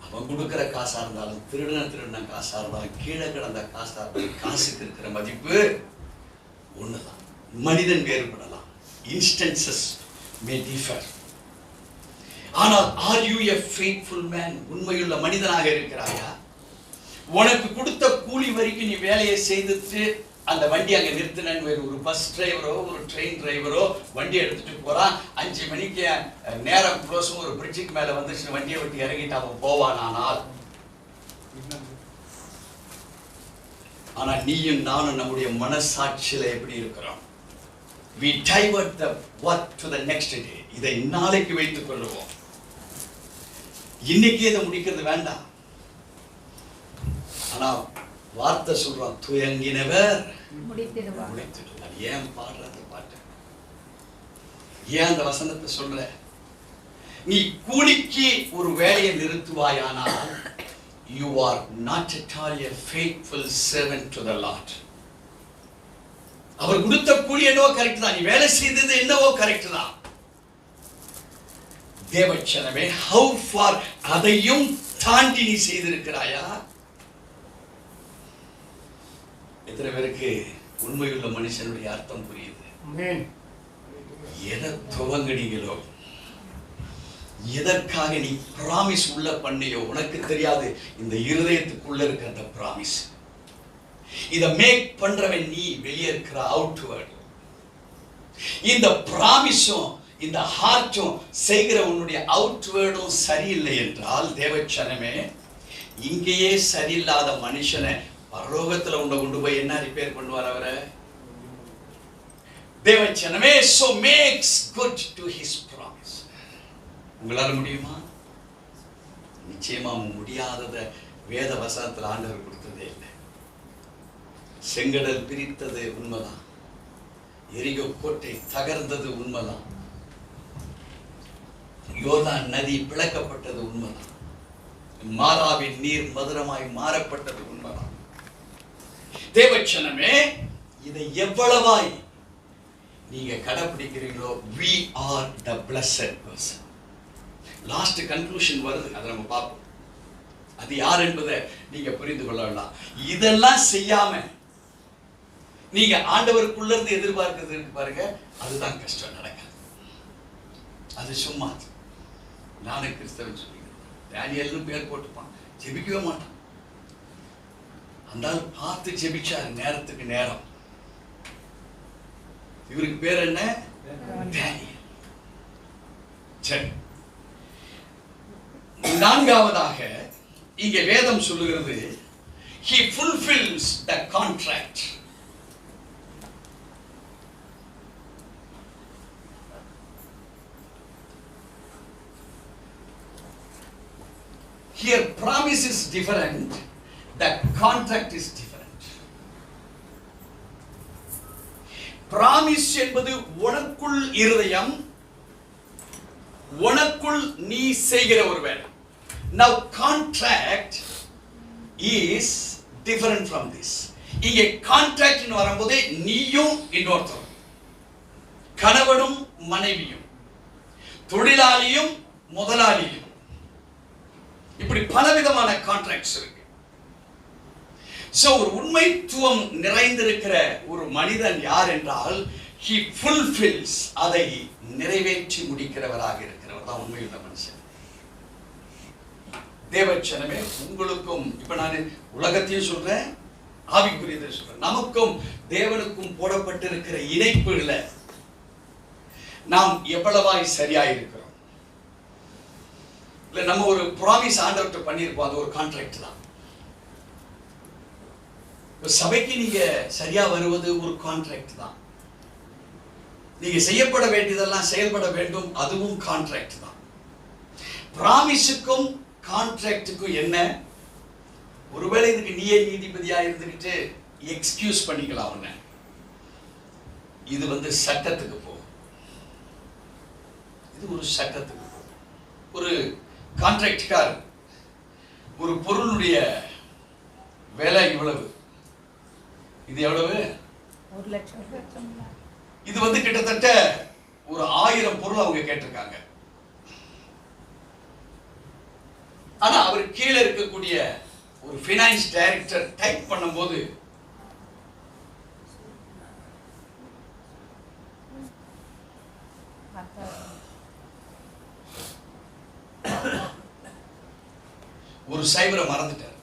அவன் கொடுக்கிற காசா இருந்தாலும், திருடின காசா இருந்தாலும், கீழே கிடந்த காசா இருந்தாலும், காசுக்கு இருக்கிற மதிப்பு ஒண்ணுதான். மனிதன் வேறுபடலாம். Instances may differ. ஆனால் are you a faithful man? உண்மையுள்ள மனிதனாக இருக்கிறாயா? உனக்கு கொடுத்த கூலி வரைக்கும் நீ வேலையை செய்துட்டு அந்த வண்டி அங்க நிறுத்தினு, ஒரு பஸ் டிரைவரோ ஒரு ட்ரெயின் டிரைவரோ வண்டி எடுத்துட்டு போறான், 5 மணிக்கு நேரம் க்ளோஸும், ஒரு பிரிட்ஜுக்கு மேல வந்துச்சு, வண்டியை விட்டு இறங்கிட்டு அவன் போவானால், ஆனா நீயும் நானும் நம்முடைய மனசாட்சியில எப்படி இருக்கிறோம்? We divert the work to the next day. இதை நாளைக்கு வைத்துக் கொள்ளுவோம், இன்னைக்கு இதை முடிக்கிறது வேண்டாம். ஆனா வார்த்தை சொல்றான், துயங்கினவர் முடித்திடுவார். ஏன் பாடுற அந்த பாட்டு? ஏன் அந்த வசனத்தை சொல்ற? நீ கூலிக்கு ஒரு வேலையை நிறுத்துவாயானால் you are not at all a faithful servant to the Lord. அவர் கொடுத்த கூலி என்னவோ கரெக்ட் தான், நீ வேலை செய்தது என்னவோ கரெக்ட் தான். தேவச்சனமே, how far அதையும் தாண்டி நீ செய்திருக்கிறாயா? எத்தனை பேருக்கு உண்மையுள்ள மனுஷனுடைய அர்த்தம் புரியுது? எதை துவங்கினீங்களோ, எதற்காக நீ பிராமிஸ் உள்ள பண்ணியோ உனக்கு தெரியாது. இந்த இருதயத்துக்குள்ள இருக்க அந்த பிராமிஸ், இத மேக் பண்றவன் நீ, வெளியே இருக்கிற அவுட்வர்ட். இந்த பிராமிஸும் இந்த ஹார்ட்டும் செய்கிற உன்னுடைய அவுட்வேர்டும் சரியில்லை என்றால், தேவச்சனமே, இங்கேயே சரியில்லாத மனுஷனை பரலோகத்துல உன்னை கொண்டு போய் என்ன ரிப்பேர் பண்ணுவார் அவரை? தேவச்சனமே, so makes good to his promise. உங்களால முடியுமா? நிச்சயமா முடியாதத வேத வசனத்துல ஆண்டவர் கொடுத்ததே இல்லை. செங்கடல் பிரித்தது உண்மைதான், எரிகோ கோட்டை தகர்ந்தது உண்மைதான், யோர்தான் நதி பிளக்கப்பட்டது உண்மைதான், மாராவின் நீர் மதுரமாய் மாறப்பட்டது உண்மைதான். தேவச்சனமே, இதை எவ்வளவாய் நீங்க கடைபிடிக்கிறீங்களோ, we are the blessed person. Last conclusion வருது, அதை நம்ம பார்ப்போம். அது யார் என்பதை நீங்க புரிந்து கொள்ளலாம். இதெல்லாம் செய்யாம நீங்க ஆண்டவருக்குள்ள இருந்து எதிர்பார்க்கிறது இருக்கு பாருங்க, அதுதான் கஷ்டம் நடக்காது. அது சும்மா நானே கிறிஸ்தவன் சொல்லிக்கிறேன், டேனியல்னு பேர் போட்டுப்பான், ஜெபிக்கவே மாட்டான். அந்த பார்த்து ஜெபிச்சாரு நேரத்துக்கு நேரம். இவருக்கு பேர் என்ன? டேனியல். சரி, நான்காவதாக இங்கே வேதம் சொல்லுகிறது, he fulfills the contract. Here promise is different, the contract is different. Promise என்பது உனக்குள் இருதயம், உனக்குள் நீ செய்கிற ஒரு வேலை. Now contract is different from this. இங்கே contract ன்னு வரும்போது நீயும் இன்னொருத்தரும், கணவனும் மனைவியும், தொழிலாளியும் முதலாளியும், இப்படி பலவிதமான கான்ட்ராக்ட்ஸ் இருக்கு. சோ ஒரு உண்மைத்துவம் நிறைந்திருக்கிற ஒரு மனிதன் யார் என்றால், he fulfills, அதை நிறைவேற்றி முடிக்கிறவராக இருக்கிறவர் தான் உண்மையுள்ள மனுஷன். தேவச்சனமே, உங்களுக்கும், இப்ப நான் உலகத்தையும் சொல்றேன், ஆவிக்குரியதை சொல்றேன், நமக்கும் தேவனுக்கும் போடப்பட்டிருக்கிற இணைப்புகளை நாம் எவ்வளவாய் சரியாயிருக்கிறோம். இல்ல நம்ம ஒரு ப்ராமிஸ் ஆண்டவர்கிட்ட பண்ணியிருப்போம், அது ஒரு கான்ட்ராக்ட் தான். சபைக்கு நீங்க சரியா வருவது ஒரு கான்ட்ராக்ட் தான். நீங்க செய்யப்பட வேண்டியதெல்லாம் செயல்பட வேண்டும், அதுவும் கான்ட்ராக்ட் தான். ப்ராமிஸுக்கும் கான்ட்ராக்டுக்கும் என்ன? ஒருவேளை இதுக்கு நீயே நீதிபதியா இருந்துகிட்டு எக்ஸ்கியூஸ் பண்ணிக்கலாம் உன்ன, இது சட்டத்துக்கு போகும். இது ஒரு சட்டத்துக்கு போகும். ஒரு கான்ட்ராக்ட்கார் ஒரு பொருளுடைய விலை இவ்வளவு, இது எவ்வளவு? 1 லட்சம். இது கிட்டத்தட்ட ஒரு 1000 பொருள் அவங்க கேட்டிருக்காங்க. ஆனா அவர் கீழே இருக்கக்கூடிய ஒரு ஃபைனான்ஸ் டைரக்டர் டைப் பண்ணும்போது ஒரு சைபரை மறந்துட்டார்.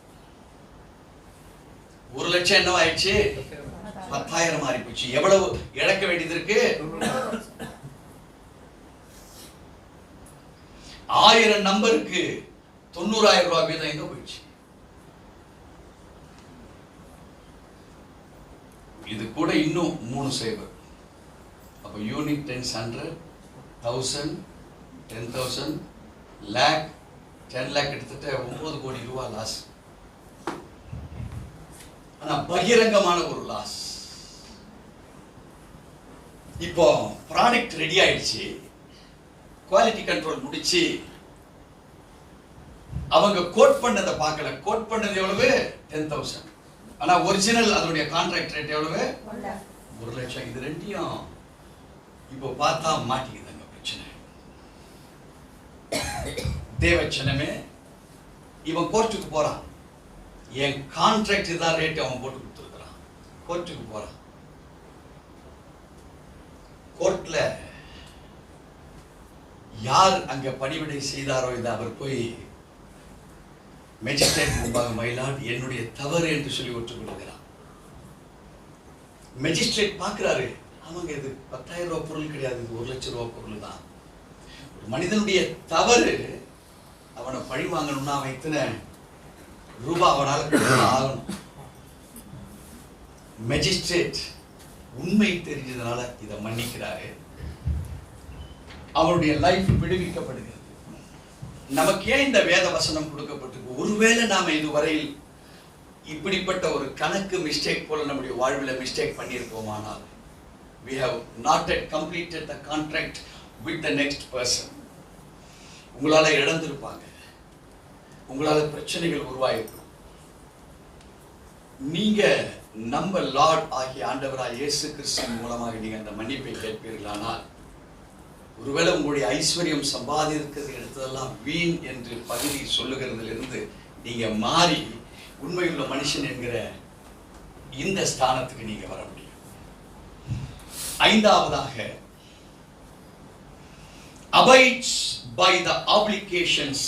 1,00,000 என்னவாயிடுச்சு? 10,000 மாறி போச்சு. எவ்வளவு இழக்க வேண்டியது இருக்கு? 1000 நம்பருக்கு 90,000 ரூபாய் வீதம் எங்க போயிடுச்சு? இது கூட இன்னும் 3 சைபர். அப்ப யூனிட் 10 100 1000 10,000 lakh 10 lakh கிட்டத்தட்ட 9 கோடி ரூபாய் லாஸ். ஆனா பகிரங்கமான ஒரு லாஸ். இப்போ ப்ராடக்ட் ரெடி ஆயிடுச்சு, குவாலிட்டி கண்ட்ரோல் முடிச்சு, அவங்க கோட் பண்ணதை பார்க்கல. கோட் பண்ணது எவ்வளவு? 10,000. ஆனா ஒரிஜினல் அதனுடைய கான்ட்ராக்ட் ரேட் எவ்வளவு? 1,00,000. இது ரெண்டையும் இப்போ பார்த்தா மாட்டிக்குதுங்க பிரச்சனை. தேவச்சனமே, இவன் கோர்ட்டுக்கு போறான். என் கான்ட்ராக்ட் தான் ரேட் அவன் போட்டு கொடுத்துருக்கிறான். கோர்ட்டுக்கு போறான். கோர்ட்ல யார் அங்க பணிவிடை செய்தாரோ இதை அவர் போய் மெஜிஸ்ட்ரேட் முன்பாக மயிலாட் என்னுடைய தவறு என்று சொல்லி ஒற்றுக்கொள்கிறார். மெஜிஸ்ட்ரேட் பார்க்கிறாரு, ஆமாங்க இது 10,000 ரூபாய் பொருள் கிடையாது, இது 1,00,000 ரூபாய் பொருள் தான். ஒரு மனிதனுடைய தவறு அவனை பழி வாங்கணும்னா அவன் இத்தனை ரூபாய் அவனால் ஆகணும். மெஜிஸ்ட்ரேட் உண்மை தெரிஞ்சதுனால இதை மன்னிக்கிறாரு. அவனுடைய லைஃப் விடுவிக்கப்படுகிறது. நமக்கு ஏன் இந்த வேத வசனம் கொடுக்கப்பட்டிருக்கு? ஒருவேளை நாம இதுவரையில் இப்படிப்பட்ட ஒரு கணக்கு மிஸ்டேக் போல நம்முடைய வாழ்வில் mistake பண்ணியிருப்போமானால், we have not yet completed the contract with the next person. உங்களால இழந்திருப்பாங்க, உங்களால பிரச்சனைகள் உருவாயிருக்கும். நீங்க நம்ம லார்ட் ஆகிய ஆண்டவராய் இயேசு கிறிஸ்துவின் மூலமாக நீங்க அந்த மன்னிப்பை கேட்பீர்களானால், ஒருவேளை உங்களுடைய ஐஸ்வர்யம் சம்பாதிக்கிறது எடுத்ததெல்லாம் வீண் என்று பகுதி சொல்லுகிறதிலிருந்து நீங்க மாறி உண்மையுள்ள மனுஷன் என்கிற இந்த ஸ்தானத்துக்கு நீங்க வர முடியும். 5ஆவதாக, abides by the obligations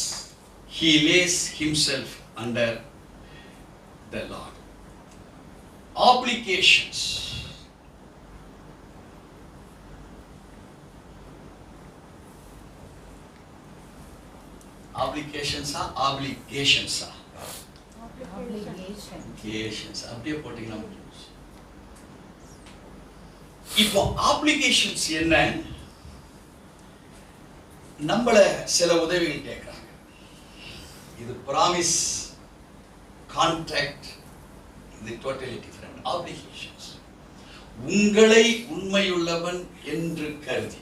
he lays himself under the Lord. Obligations. Obligations are obligations are obligations. அப்படியே போட்டீங்கன்னா முடிஞ்சு. இப்போ obligations என்ன? நம்மள சில உதவிகள் கேட்கறாங்க. இது ப்ராமிஸ், கான்ட்ராக்ட், இது டோட்டலி டிஃபரண்ட். obligations உங்களை உண்மையுள்ளவன் என்று கருதி.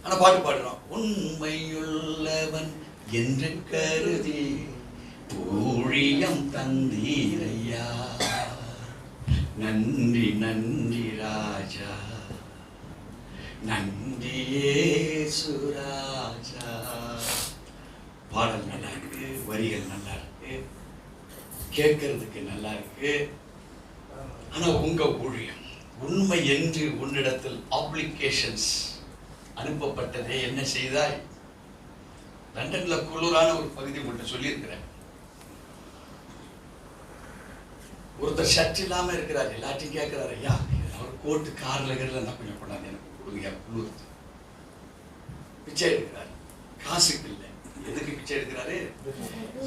ஆனா பாட்டு பாடுறோம், உண்மையுள்ளவன் என்று கருதி ஊழியம் தந்தீரையா, நன்றி நன்றி ராஜா, நன்றியே சுராஜா. பாடல் நல்லா இருக்கு, வரிகள் நல்லா இருக்கு, கேட்கறதுக்கு நல்லா இருக்கு. ஆனா உங்க ஊழியம் உண்மை என்று உன்னிடத்தில் ஆப்ளிகேஷன்ஸ் அனுப்பப்பட்டதே என்ன செய்தாய்? லண்டன்ல குளிரான ஒரு பகுதி உங்கள்கிட்ட சொல்லியிருக்கிறேன். ஒருத்தர் ஷர்ட் இல்லாம இருக்கிறார், எல்லாத்தையும் கேட்கிறாரு, ஐயா அவர் கோட்டு கார்ல இருந்தா கொஞ்சம் கொண்டாந்து எனக்கு கொடுங்க, குளிர். பிச்சை எடுக்கிறாரு, காசுக்கு இல்லை. எதுக்கு பிச்சை எடுக்கிறாரு?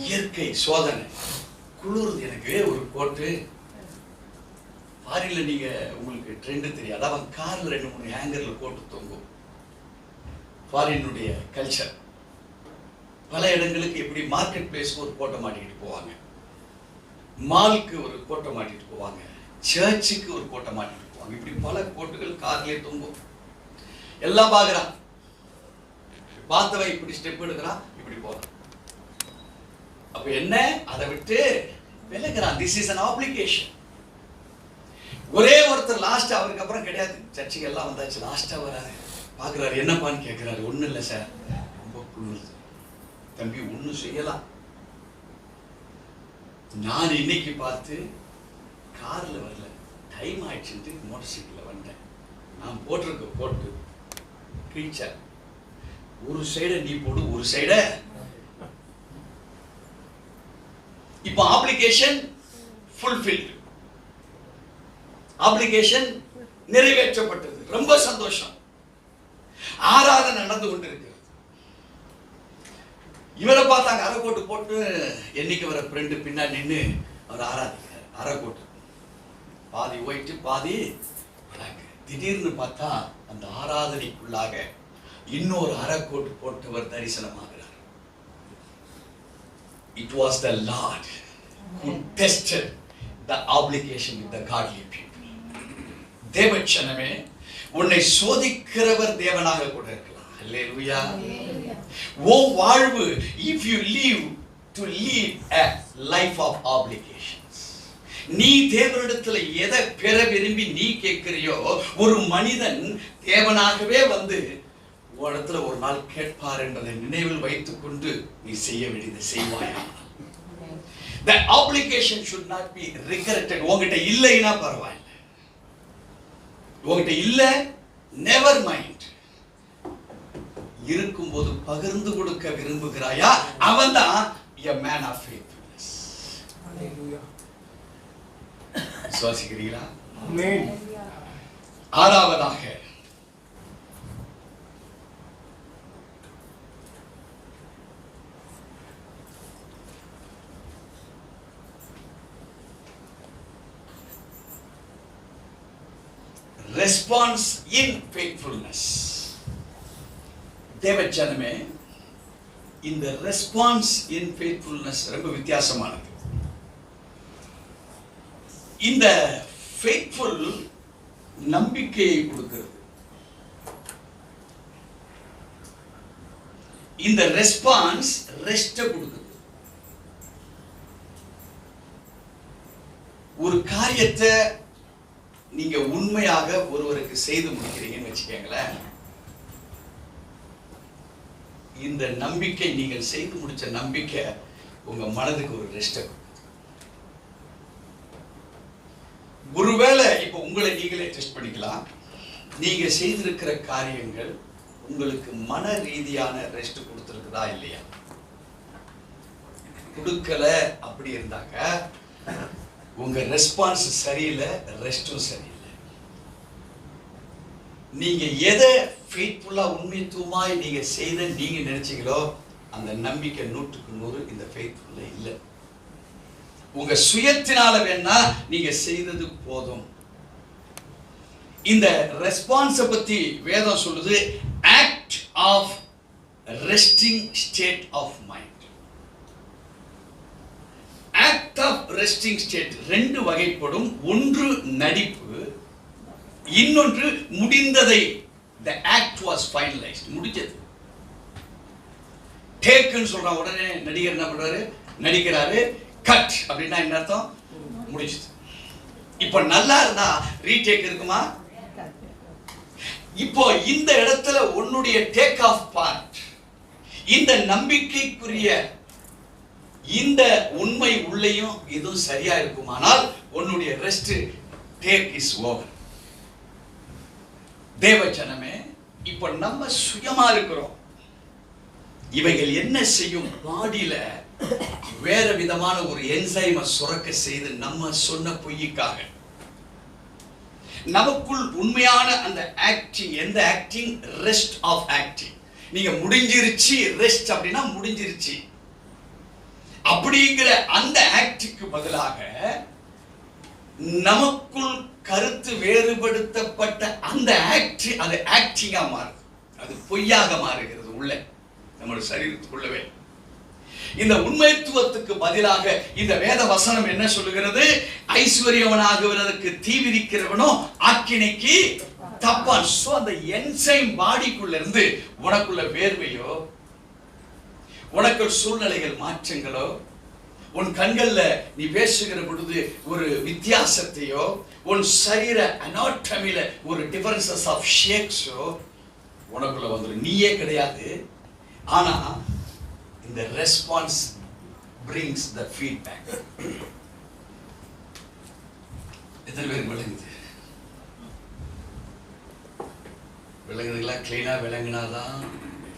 இயற்கை சோதனை. குளிர் எனக்கு ஒரு கோட்டு. ஃபாரின்ல நீங்க உங்களுக்கு ட்ரெண்ட் தெரியாது, அவன் கார்ல 2-3 ஹேங்கர்ல கோட்டு தொங்கும். ஃபாரினுடைய கல்ச்சர். பல இடங்களுக்கு எப்படி மார்க்கெட் பிளேஸ்க்கு ஒரு கோட்டை மாட்டிக்கிட்டு போவாங்க, மால்க்கு ஒரு கோட்டை மாட்டிட்டு போவாங்க, சர்ச்சுக்கு ஒரு கோட்டை மாட்டிட்டு போவாங்க. இப்படி பல கோட்டுகள் கார்லயே தொங்கும். எல்லாம் பார்க்குறான். பார்த்தவன் இப்படி ஸ்டெப் எடுக்கிறான், இப்படி போறான். அப்ப என்ன? அதை விட்டு விலகிறான். This is an obligation. ஒரே ஒருத்தர் லாஸ்ட், அவருக்கு அப்புறம் கிடையாது. சர்ச்சுக்கு எல்லாம் வந்தாச்சு, லாஸ்டா வராரு. பார்க்குறாரு, என்னப்பான்னு கேட்குறாரு. ஒன்றும் இல்லை சார், ரொம்ப குளிருது. தம்பி ஒன்றும் செய்யலாம். நான் இன்னைக்கு பார்த்து காரில் வரல, டைம் ஆயிடுச்சுட்டு மோட்டர் சைக்கிளில் வந்தேன். நான் போட்டிருக்க கோட்டு கிழிச்சார். ஒரு சைடை நீ போடு, ஒரு சைடை. இப்போ ஆப்ளிகேஷன் fulfilled. ஆப்ளிகேஷன் நிறைவேற்றப்பட்டது. ரொம்ப சந்தோஷம். ஆராதனை நடந்து கொண்டிருக்கிறது. இவரை பார்த்தாங்க அரைக்கோட்டு போட்டு என்னைக்கு வர ஃப்ரெண்டு பின்னாடி நின்று அவர் ஆராதிக்கிறார். அரைக்கோட்டு பாதி ஒயிட்டு பாதி பிளாக். திடீர்னு பார்த்தா அந்த ஆராதனைக்குள்ளாக இன்னொரு அரைக்கோட்டு போட்டவர் தரிசனமாகிறார். It was the Lord who tested the obligation with the godly people. தேவச்சனமே, உன்னை சோதிக்கிறவர் தேவனாக கூட இருக்கலாம். அல்லேலூயா. ஓ வாழ்வு, if you live to lead a life of obligations, நீ தேவனிடத்துல எதை பெற விரும்பி நீ கேட்கிறியோ, ஒரு மனிதன் தேவனாகவே வந்து உன்னிடத்துல ஒரு நாள் கேட்பார் என்பதை நினைவில் வைத்துக் கொண்டு நீ செய்ய வேண்டியதை செய்வாயா. The obligation should not be regretted. உங்ககிட்ட இல்லைன்னா பரவாயில்லை, உங்ககிட்ட இல்ல never mind. இருக்கும்போது பகிர்ந்து கொடுக்க விரும்புகிறாயா, அவன்தான் a man of faithfulness. Hallelujah. விசுவாசிக்கிறீங்களா? Amen. ஆறாவதாக ரெஸ்பான்ஸ் இன் ஃபெய்த்ஃபுல்னஸ். தேவஜனமே, இந்த ரெஸ்பான்ஸ் இன் ஃபெய்த்ஃபுல்னஸ் ரொம்ப வித்தியாசமானது. இந்த ஃபெய்த்ஃபுல் நம்பிக்கையை கொடுக்கிறது. இந்த ரெஸ்பான்ஸ் ரெஸ்ட் கொடுக்குது. ஒரு காரியத்தை நீங்க உண்மையாக ஒருவருக்கு செய்து முடிக்கிறீங்கன்னு வச்சுக்கோங்களேன், இந்த நம்பிக்கை, நீங்கள் செய்து முடிச்ச நம்பிக்கை உங்க மனதுக்கு ஒரு ரெஸ்ட். ஒருவேளை இப்ப உங்களை நீங்களே டெஸ்ட் பண்ணிக்கலாம். நீங்க செய்திருக்கிற காரியங்கள் உங்களுக்கு மன ரீதியான ரெஸ்ட் கொடுத்திருக்குதா இல்லையா? கொடுக்கல அப்படி இருந்தாக்க உங்க ரெஸ்பான்ஸ் சரியில்லை, ரெஸ்டும் சரியில்லை. நீங்க எதை ஃபெய்த்ஃபுல்லா உண்மைத்துவமாய் நீங்க செய்த நீங்க நினைச்சீங்களோ அந்த நம்பிக்கை 100க்கு 100 இந்த ஃபெய்த்ஃபுல்ல இல்லை. உங்க சுயத்தினால வேணா நீங்க செய்தது போதும். இந்த ரெஸ்பான்ஸ பத்தி வேதம் சொல்லுது, act of resting state of mind. Act of resting state ரெண்டு வகைப்படும். ஒன்று நடிப்பு, இன்னொன்று முடிந்ததை. the act was finalized, முடிஞ்சது. டேக்குன்னு சொல்ற உடனே நடிகர் என்ன பண்றாரு, நடிக்கிறாரு. கட் அப்படின்னா என்ன அர்த்தம், முடிஞ்சது. இப்போ நல்லா இருந்தா ரீடேக் இருக்குமா? இப்போ இந்த இடத்துல உன்னுடைய டேக் ஆஃப் பார்ட், இந்த நம்பிக்கைக்குரிய இந்த உண்மை உள்ளேயும் இதுவும் சரியா இருக்குமானால் உன்னுடைய ரெஸ்ட் டேக் இஸ் ஓவர். தேவஜனமே, இப்ப நம்ம சுயமா இருக்கிறோம். இவைகள் என்ன செய்யும், பாடியில வேற விதமான ஒரு என்சைமை சுரக்க செய்து நம்ம சொன்ன பொய்யுக்காக நமக்குள் உண்மையான அந்த ஆக்டிங், எந்த ஆக்டிங், ரெஸ்ட் ஆஃப் ஆக்டிங். நீங்க முடிஞ்சிருச்சு, ரெஸ்ட் அப்படின்னா முடிஞ்சிருச்சு அப்படிங்கிற அந்த ஆக்டுக்கு பதிலாக நமக்குள் கருத்து வேறுபடுத்தப்பட்ட அந்த ஆக்ட் அது ஆக்டிங்கா மாறுது, அது பொய்யாக மாறுகிறது உள்ள நம்முடைய சரீரத்துக்குள்ளவே. இந்த உண்மைத்துவத்துக்கு பதிலாக இந்த வேத வசனம் என்ன சொல்லுகிறது, ஐஸ்வர்யவனாகுவதற்கு தீவிரிக்கிறவனோ ஆக்கினைக்கு தப்பான். சோ அந்த என்சைம் பாடிக்குள்ள இருந்து உனக்குள்ள வேர்வையோ, உனக்குள் சூழ்நிலைகள் மாற்றங்களோ, உன் கண்கள்ல நீ பேசுகிற பொழுது ஒரு வித்தியாசத்தையோ, உன் சரீர அனாட்டமில ஒரு டிஃபரன்சஸ் ஆஃப் ஷேக்ஸோ உனக்குள்ள வந்துடும். நீயே கிடையாது, ஆனா இந்த ரெஸ்பான்ஸ் brings the feedback. எத்தனை பேருக்கு விளங்குது? விளங்குதுங்களா? கிளீனா விளங்குனாதான்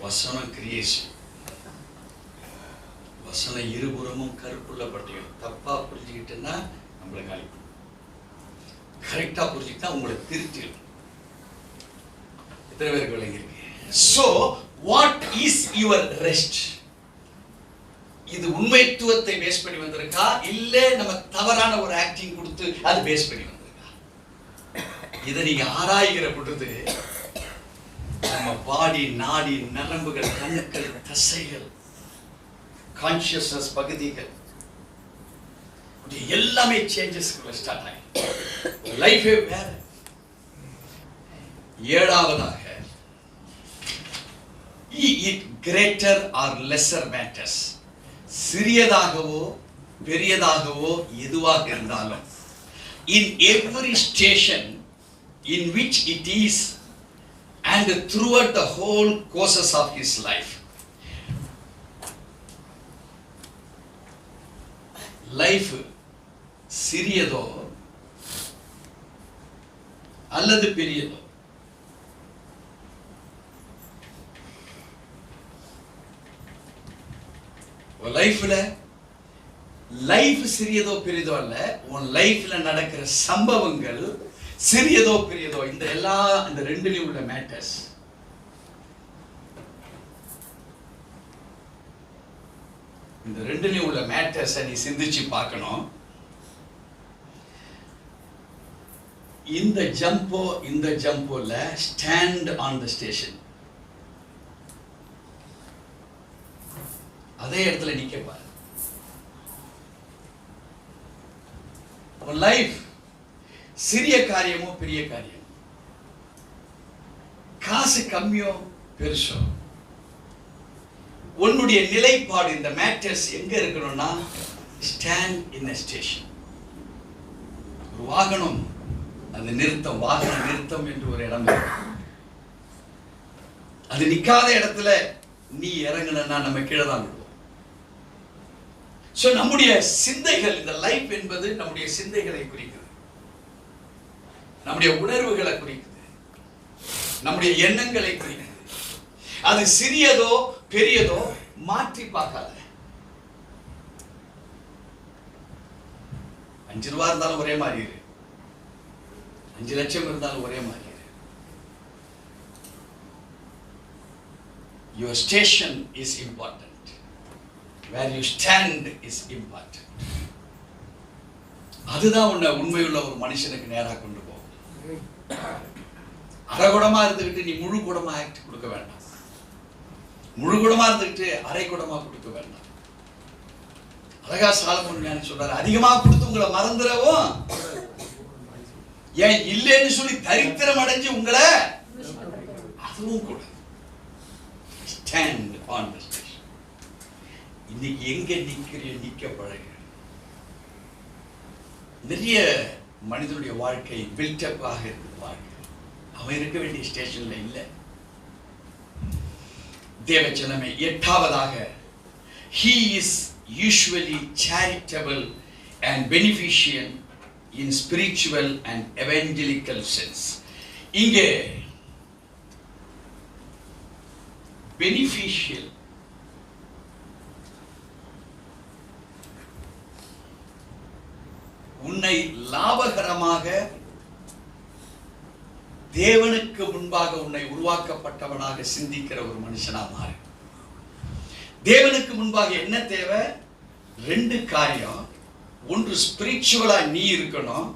வசனம் கிரியேஷன். வசனம் இருபுறமும் கருப்புள்ள பட்டயம். தப்பா புரிஞ்சுக்கிட்டேன்னா நம்மளை காலி பண்ணும். கரெக்டா புரிஞ்சுக்கிட்டா உங்களை திருத்திடும். எத்தனை பேருக்கு விளங்கியிருக்கு? So what is your rest? இது உண்மைத்துவத்தை பேஸ் பண்ணி வந்திருக்கா, இல்ல நம்ம தவறான ஒரு ஆக்டிங் கொடுத்து அது பேஸ் பண்ணி வந்திருக்கா? இதை நீங்க ஆராய்கிற பொழுது நம்ம பாடி, நாடி, நரம்புகள், கண்ணுக்கள், தசைகள், கான்சியஸ்னஸ் பகுதிகள் எல்லாமே சேஞ்சஸ் ஸ்டார்ட் ஆகி லைஃபே வேற. ஏழாவதாக, it greater or lesser matters. சிறியதாகவோ பெரியதாகவோ எதுவாக இருந்தாலும், in every station in which it is and throughout the whole courses of his life, life சிறியதோ அல்லது பெரியதோ, லைஃப்ல லைஃப் சிறியதோ பெரியதோ அல்ல, உன் லைஃப்ல நடக்கிற சம்பவங்கள் சிறியதோ பெரியதோ, இந்த ரெண்டுலயும் உள்ள மேட்டர்ஸ். இந்த ரெண்டுலயும் உள்ள மேட்டர்ஸை நீ சிந்திச்சு பார்க்கணும். இந்த ஜம்போல ஸ்டாண்ட் ஆன் த ஸ்டேஷன், அதே இடத்துல நிக்க பாரு. லைஃப் சிறிய காரியமோ பெரிய காரியம், காசு கம்மியோ பெருசோ, உன்னுடைய நிலைப்பாடு, இந்த மேட்டர்ஸ் எங்க இருக்கணும்னா ஸ்டாண்ட் இன் a ஸ்டேஷன். ஒரு வாகனம், அது நிறுத்தம், வாகன நிறுத்தம் என்று ஒரு இடம் இருக்கு. அது நிக்காத இடத்துல நீ இறங்கணும்னா நம்ம கீழே தான் விடுவோம். சோ நம்முடைய சிந்தைகள், இந்த லைஃப் என்பது நம்முடைய சிந்தைகளை குறிக்குது, நம்முடைய உணர்வுகளை குறிக்குது, நம்முடைய எண்ணங்களை குறிக்குது. அது சிறியதோ பெரியதோ மாற்றி பார்க்காத. 5 ரூபா இருந்தாலும் ஒரே மாதிரி இரு, 5 லட்சம் இருந்தாலும் ஒரே மாதிரி இரு. Your station is important. Where you stand is important. அதுதான் உண்மையுள்ள ஒரு மனுஷனுக்கு நேரா கொண்டு போகும். அரைகுடமா இருந்துகிட்டு நீ முழு குடமா ஆக்ட் கொடுக்க வேண்டாம், முழு குடமா இருந்துகிட்டு அரை குடமா கொடுக்க வேண்டாம். அழகா சாலமோன் சொல்றாரு, அதிகமா கொடுத்து உங்களை மறந்துடவும், ஏன் இல்லைன்னு சொல்லி தரித்திரம் அடைஞ்சு உங்களை, அதுவும் கூட. Stand on the station. இன்னைக்கு எங்க நிக்க பழகு. நிறைய மனிதனுடைய வாழ்க்கை பில்டப் ஆக இருக்குது. வாழ்க்கை அவன் இருக்க வேண்டிய ஸ்டேஷன்ல இல்லை. தேவச்சனமே, 8ஆவதாக, he is usually charitable and beneficent in spiritual and evangelical sense. இங்கே beneficial, உன்னை லாபகரமாக, தேவனுக்கு முன்பாக உன்னை உருவாக்கப்பட்டவனாக சிந்திக்கிற ஒரு மனுஷனா மாறு. தேவனுக்கு முன்பாக என்ன தேவை? 2 காரியம். ஒன்று ஸ்பிரிச்சுவலா நீ இருக்கணும்,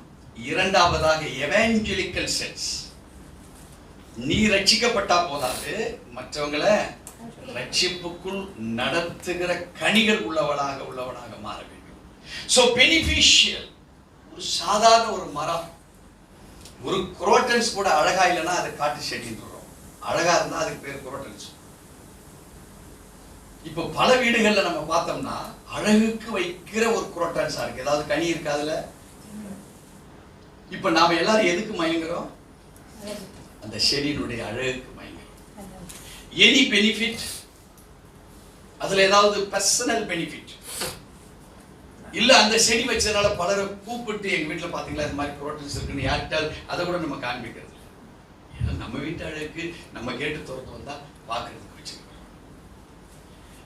இரண்டாவதாக எவாஞ்சலிக்கல் சென்ஸ். நீ ரட்சிக்கப்பட்டா போதாது, மற்றவங்களை ரட்சிப்புக்குள் நடத்துகிற கனிகள் உள்ளவனாக மாற வேண்டும். சோ பெனிஃபிஷியல், ஒரு சாதாரண ஒரு மரம், ஒரு குரோட்டன்ஸ் கூட அழகா இல்லைன்னா அதை காட்டு செடின்றோம், அழகா இருந்தா அதுக்கு பேர் குரோட்டன்ஸ். இப்ப பல வீடுகள்ல நம்ம பார்த்தோம்னா அழகுக்கு வைக்கிற ஒரு குரோட்டன்ஸா இருக்கு, ஏதாவது கனி இருக்கு அதுல. இப்ப நாம எல்லாரும் எதுக்கு மயங்குறோம்? அந்த செடியினுடைய அழகுக்கு மயங்குறோம். எனி பெனிஃபிட், அதுல ஏதாவது பர்சனல் பெனிஃபிட் இல்ல, அந்த செடி வச்சதுனால பலரை கூப்பிட்டு எங்க வீட்டுல பாத்தீங்களா இந்த மாதிரி குரோட்டன்ஸ் இருக்குன்னு யார்கிட்ட அதை கூட நம்ம காண்பிக்கிறது இல்லை. ஏன்னா நம்ம வீட்டு அழகுக்கு நம்ம கேட்டு திறந்து வந்தா பாக்குறதுக்கு வச்சுக்கிறோம்.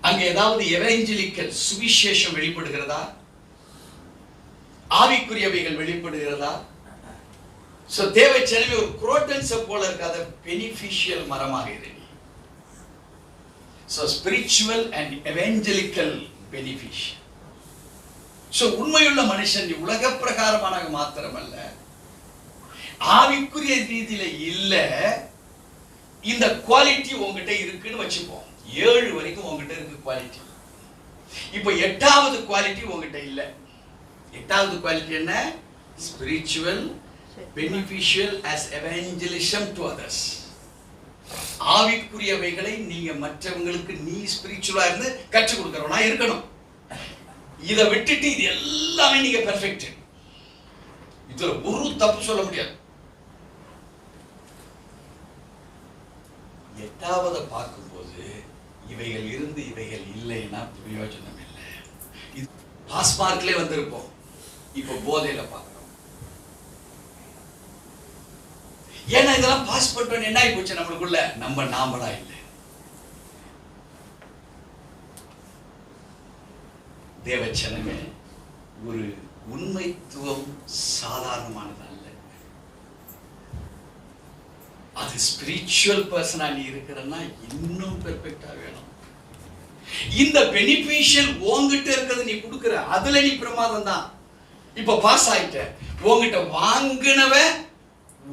அங்க ஏதாவது எவஞ்சலிக்கல் சுவிசேஷம் வெளிப்படுகிறதா? ஆவிக்குரியவைகள் வெளிப்படுகிறதா? சோ தேவச்சனமே ஒரு குரோட்டன்ஸ் போல இருக்காத பெனிஃபிஷியல் மரமாக இரு. So spiritual and evangelical beneficial. So உண்மையுள்ள மனுஷன் உலக பிரகாரமான மாத்திரமல்ல, ஆவிக்குரிய ரீதியில இல்ல, இந்த குவாலிட்டி உங்ககிட்ட இருக்குன்னு வச்சுப்போம். 7 வரைக்கும் உங்ககிட்ட இருக்கு குவாலிட்டி. இப்ப 8வது குவாலிட்டி உங்ககிட்ட இல்ல. 8வது குவாலிட்டி என்ன? Spiritual beneficial as evangelism to others. ஆவிக்குரியவைகளை நீங்க மற்றவங்களுக்கு நீ ஸ்பிரிச்சுவலா இருந்து கற்றுக் கொடுக்கறவனா இருக்கணும். இத விட்டுட்டு இது எல்லாமே நீங்க பெர்ஃபெக்ட், இதுல ஒரு தப்பு சொல்ல முடியாது. 8வது பார்க்கும்போது இவைகள் இருந்து இவைகள் இல்லைன்னா பிரயோஜனம் இல்லை. இது பாஸ் மார்க்ல வந்திருப்போம், இப்ப போதையில பார்க்கிறோம். ஏன்னா இதெல்லாம் பாஸ் பண்ணிட்டோம், என்ன ஆகி போச்சு நம்மளுக்குள்ள? நம்ம நாமளா இல்லை. தேவச்சனமே, ஒரு உண்மைத்துவம் சாதாரணமானது அல்ல. அது ஸ்பிரிச்சுவல் பர்சனா நீ இருக்கிறன்னா இன்னும் பெர்ஃபெக்ட்டா வேணும். இந்த பெனிஃபிஷியல் உன்கிட்ட இருக்கிறது நீ கொடுக்கிற, அதுல நீ பிரமாதம் தான். இப்ப பாஸ் ஆயிட்ட, உன்கிட்ட வாங்கினவ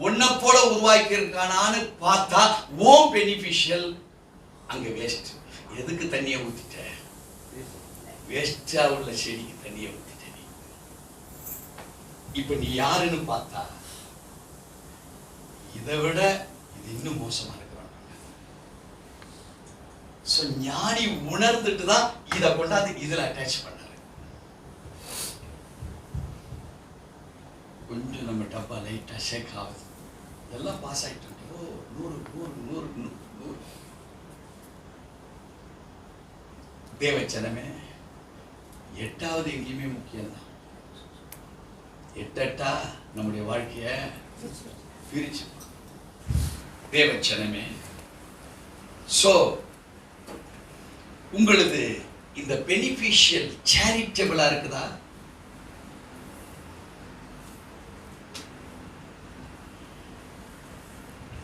உன்னை போல உருவாக்கி இருக்கானான்னு பார்த்தா ஓன் பெனிஃபிஷியல் அங்க வேஸ்ட். எதுக்கு தண்ணியை ஊத்திட்ட? வேஸ்டா உள்ள செடிக்கு தண்ணியை ஊத்திட்ட. நீ இப்ப நீ யாருன்னு பார்த்தா இதை விட இது இன்னும் மோசமா இருக்கிறாங்க. சோ ஞானி உணர்ந்துட்டு தான் இதை கொண்டாந்து இதுல அட்டாச் பண்ணாரு. கொஞ்சம் நம்ம டப்பா லைட்டா ஷேக் ஆகுது, எல்லாம் பாஸ் ஆயிட்டு. 100 தேவச்சனமே, 8வது எங்கேயுமே முக்கியம் தான். 8 நம்முடைய வாழ்க்கைய பிரிச்சு. தேவச்சனமே, சோ உங்களது இந்த பெனிஃபிஷியல் சேரிட்டபிளா இருக்குதா?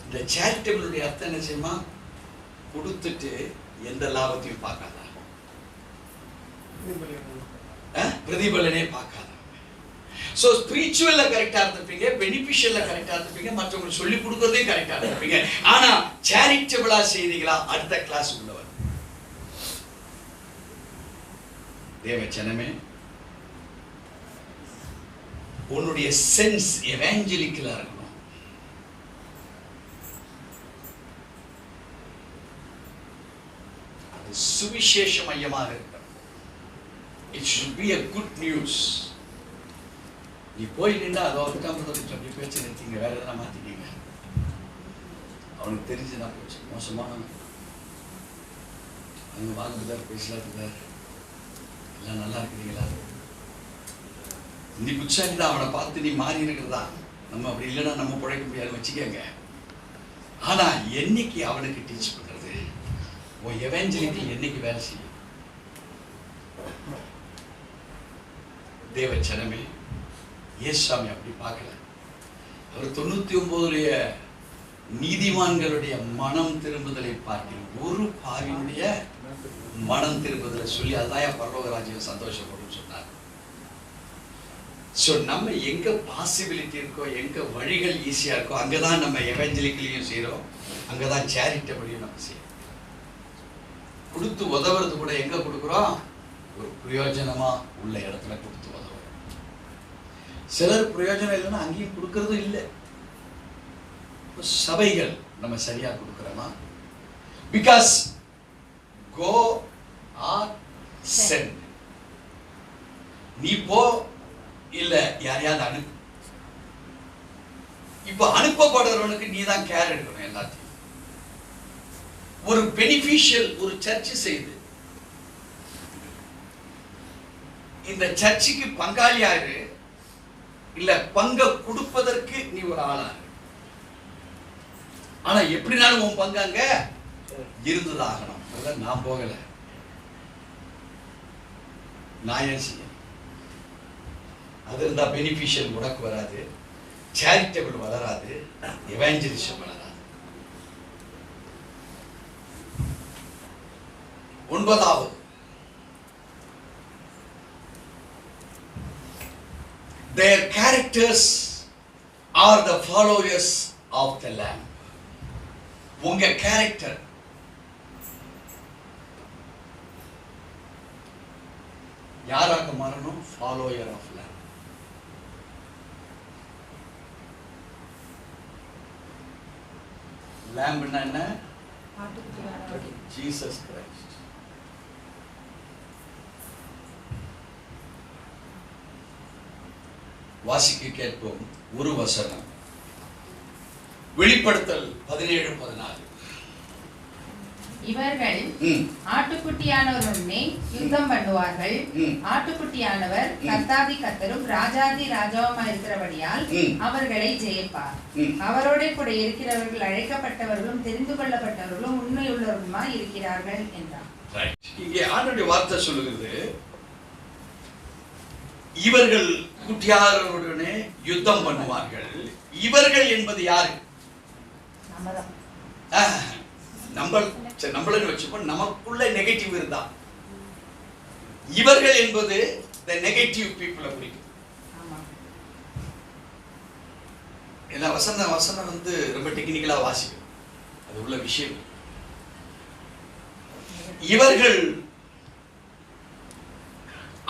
இந்த சேரிட்டபிளுடைய அர்த்தம் என்ன செய்யுமா? கொடுத்துட்டு எந்த லாபத்தையும் பார்க்காத, பிரதிபலனே பார்க்காத. சோ ஸ்பிரிச்சுவல்ல கரெக்டா இருந்திருப்பீங்க, பெனிஃபிஷியல்ல கரெக்டா இருந்திருப்பீங்க, மற்றவங்களுக்கு சொல்லி கொடுக்கறதையும் கரெக்டா இருந்திருப்பீங்க. ஆனா சேரிட்டபிளா செய்தீங்களா? அடுத்த கிளாஸ் உள்ளவர். தேவச்சனமே, உன்னுடைய சென்ஸ் எவாஞ்சலிக்கலா இருக்கணும். சுவிசேஷ மையமாக இருக்கணும். It should be a good news. நீ போய் நின்னா அதோ அப்படி பேச்சு நிறுத்திங்க, வேற எதனா மாத்திட்டீங்க, அவனுக்கு தெரிஞ்சுதான் போச்சு. மோசமான அவங்க வாங்குதார், பேசலாத்துதார், எல்லாம் நல்லா இருக்கிறீங்களா? நீ புட்சாலி தான், அவனை பார்த்து நீ மாறி இருக்கிறதா. நம்ம அப்படி இல்லைன்னா நம்ம பிழைக்க முடியாது வச்சுக்கோங்க. ஆனா என்னைக்கு அவனுக்கு டீச் பண்றது? உன் எவாஞ்சலிட்டி என்னைக்கு வேலை செய்யும்? தேவச்சனமே, இயேசுசாமி அப்படி பார்க்கல. அவர் 99 நீதிமான்களுடைய மனம் திரும்புதலை பார்க்க ஒரு பாவியினுடைய மனம் திரும்புதலை சொல்லி அதான் பரலோக ராஜ்யம் சந்தோஷப்படும் சொன்னார். சோ நம்ம எங்க பாசிபிலிட்டி இருக்கோ, எங்க வழிகள் ஈஸியா இருக்கோ, அங்கதான் நம்ம எவாஞ்சலிக்கலையும் செய்யறோம், அங்கதான் சேரிட்டபிளையும் நம்ம செய்யறோம். கொடுத்து உதவுறது கூட எங்க கொடுக்குறோம்? ஒரு பிரயோஜனமா உள்ள இடத்துல கொடுத்து உதவுறோம். சிலர் பிரயோஜனம் இல்லைன்னா அங்கேயும் கொடுக்கறதும் இல்லை. சபைகள் நம்ம சரியா கொடுக்கிறோமா? Because go are sent. நீ போ, இல்ல யாரையாவது அனுப்பு. இப்ப அனுப்பப்படுறவனுக்கு நீ தான் கேர் எடுக்கணும் எல்லாத்தையும். ஒரு பெனிஃபிஷியல் ஒரு சர்ச் செய்து இந்த சர்ச்சுக்கு பங்காளியாரு, இல்ல பங்க கொடுப்பதற்கு நீ ஒரு ஆளாரு. ஆனா எப்படினாலும் உன் பங்கு அங்க இருந்துதாகணும். நான் போகல, நான் ஏன் செய்ய? அது இருந்தால் பெனிஃபிஷியல் உனக்கு வராது, சேரிட்டபிள் வளராது, எவாஞ்சலிசம் வளராது. 9வது, their characters are the followers of the Lamb. உங்க கேரக்டர் யாராக மாறணும்? Follower of lamb. லேம்ப்னா என்ன? Jesus Christ. வாசிக்க கேட்போம் ஒரு வசனம். வெளிப்படுத்தல் 17:14. இவர்கள் ஆட்டுக்குட்டியானவருடனே யுத்தம் பண்ணுவார்கள். ஆட்டுக்குட்டியானவர் கர்த்தாதி கர்த்தரும் ராஜாதி ராஜாவுமா இருக்கிறபடியால் அவர்களை ஜெயிப்பார். அவரோட கூட இருக்கிறவர்கள் அழைக்கப்பட்டவர்களும் தெரிந்து கொள்ளப்பட்டவர்களும் உண்மையுள்ளவர்களுமா இருக்கிறார்கள் என்றார். இங்கே ஆண்டவருடைய வார்த்தை சொல்லுகிறது, இவர்கள் குட்டியானவருடனே யுத்தம் பண்ணுவார்கள். இவர்கள் என்பது யாரு? நம்மளுக்கு வச்சுப்போம். நமக்குள்ள நெகட்டிவ் இருந்தா இவர்கள் என்பது the negative people குறிக்கும். எல்லா வசனம் வந்து ரொம்ப டெக்னிக்கலா வாசிக்கும், அது உள்ள விஷயம். இவர்கள்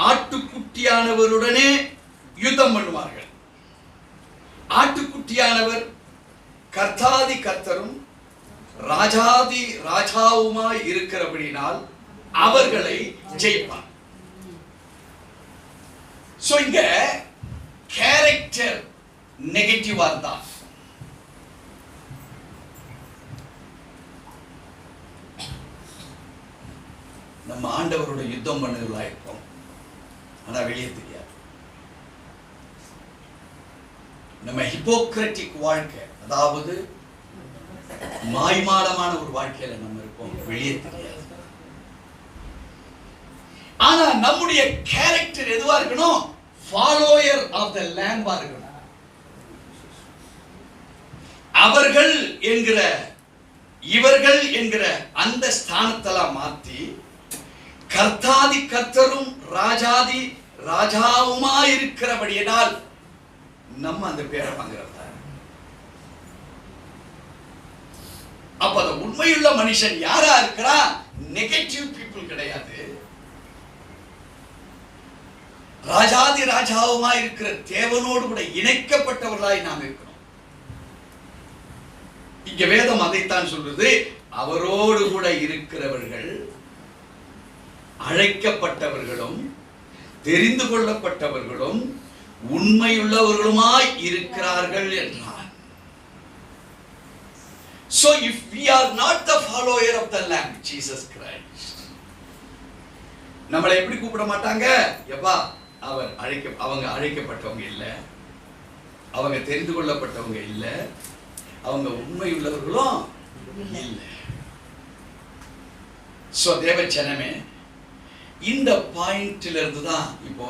ஆட்டுக்குட்டியானவருடனே யுத்தம் பண்ணுவார்கள். ஆட்டுக்குட்டியானவர் கர்த்தாதி கர்த்தரும் ராஜாதி ராஜாவுமாய் இருக்கிறபடினால் அவர்களை ஜெயிப்பார். சோ இங்க கேரக்டர் நெகட்டிவா இருந்தா நம்ம ஆண்டவரோட யுத்தம் பண்ணுவதா இருப்போம், ஆனா வெளியே தெரியாது. நம்ம ஹிப்போக்ரட்டிக் வாழ்க்கை, அதாவது மாய்மாலமான ஒரு வாழ்க்கையில நம்ம இருப்போம், வெளியே தெரியாது. ஆனா நம்முடைய கேரக்டர் எதுவா இருக்கணும்? ஃபாலோயர் ஆஃப் த லேம்பா இருக்கணும். அவர்கள் என்கிற இவர்கள் என்கிற அந்த ஸ்தானத்தெல்லாம் மாத்தி கர்த்தாதி கர்த்தரும் ராஜாதி ராஜாவுமா இருக்கிறபடியினால் நம்ம அந்த பேரை வாங்குறதா. அப்ப அந்த உண்மையுள்ள மனுஷன் யாரா இருக்கிறா? நெகட்டிவ் பீப்புள் கிடையாது. ராஜாதி ராஜாவுமா இருக்கிற தேவனோடு கூட இணைக்கப்பட்டவர்களாய் நாம் இருக்கிறோம். இங்க வேதம் அதைத்தான் சொல்றது. அவரோடு கூட இருக்கிறவர்கள் அழைக்கப்பட்டவர்களும் தெரிந்து கொள்ளப்பட்டவர்களும் உண்மையுள்ளவர்களுமாய் இருக்கிறார்கள் என்றார். So if we are not the follower of the Lamb, Jesus Christ, நம்மளை எப்படி கூப்பிட மாட்டாங்க? எப்பா அவங்க அழைக்கப்பட்டவங்க இல்ல, அவங்க தெரிந்து கொள்ளப்பட்டவங்க இல்ல, அவங்க உண்மை உள்ளவர்களும் இல்ல. சோ தேவ ஜனமே, இந்த பாயிண்ட்ல இருந்து தான் இப்போ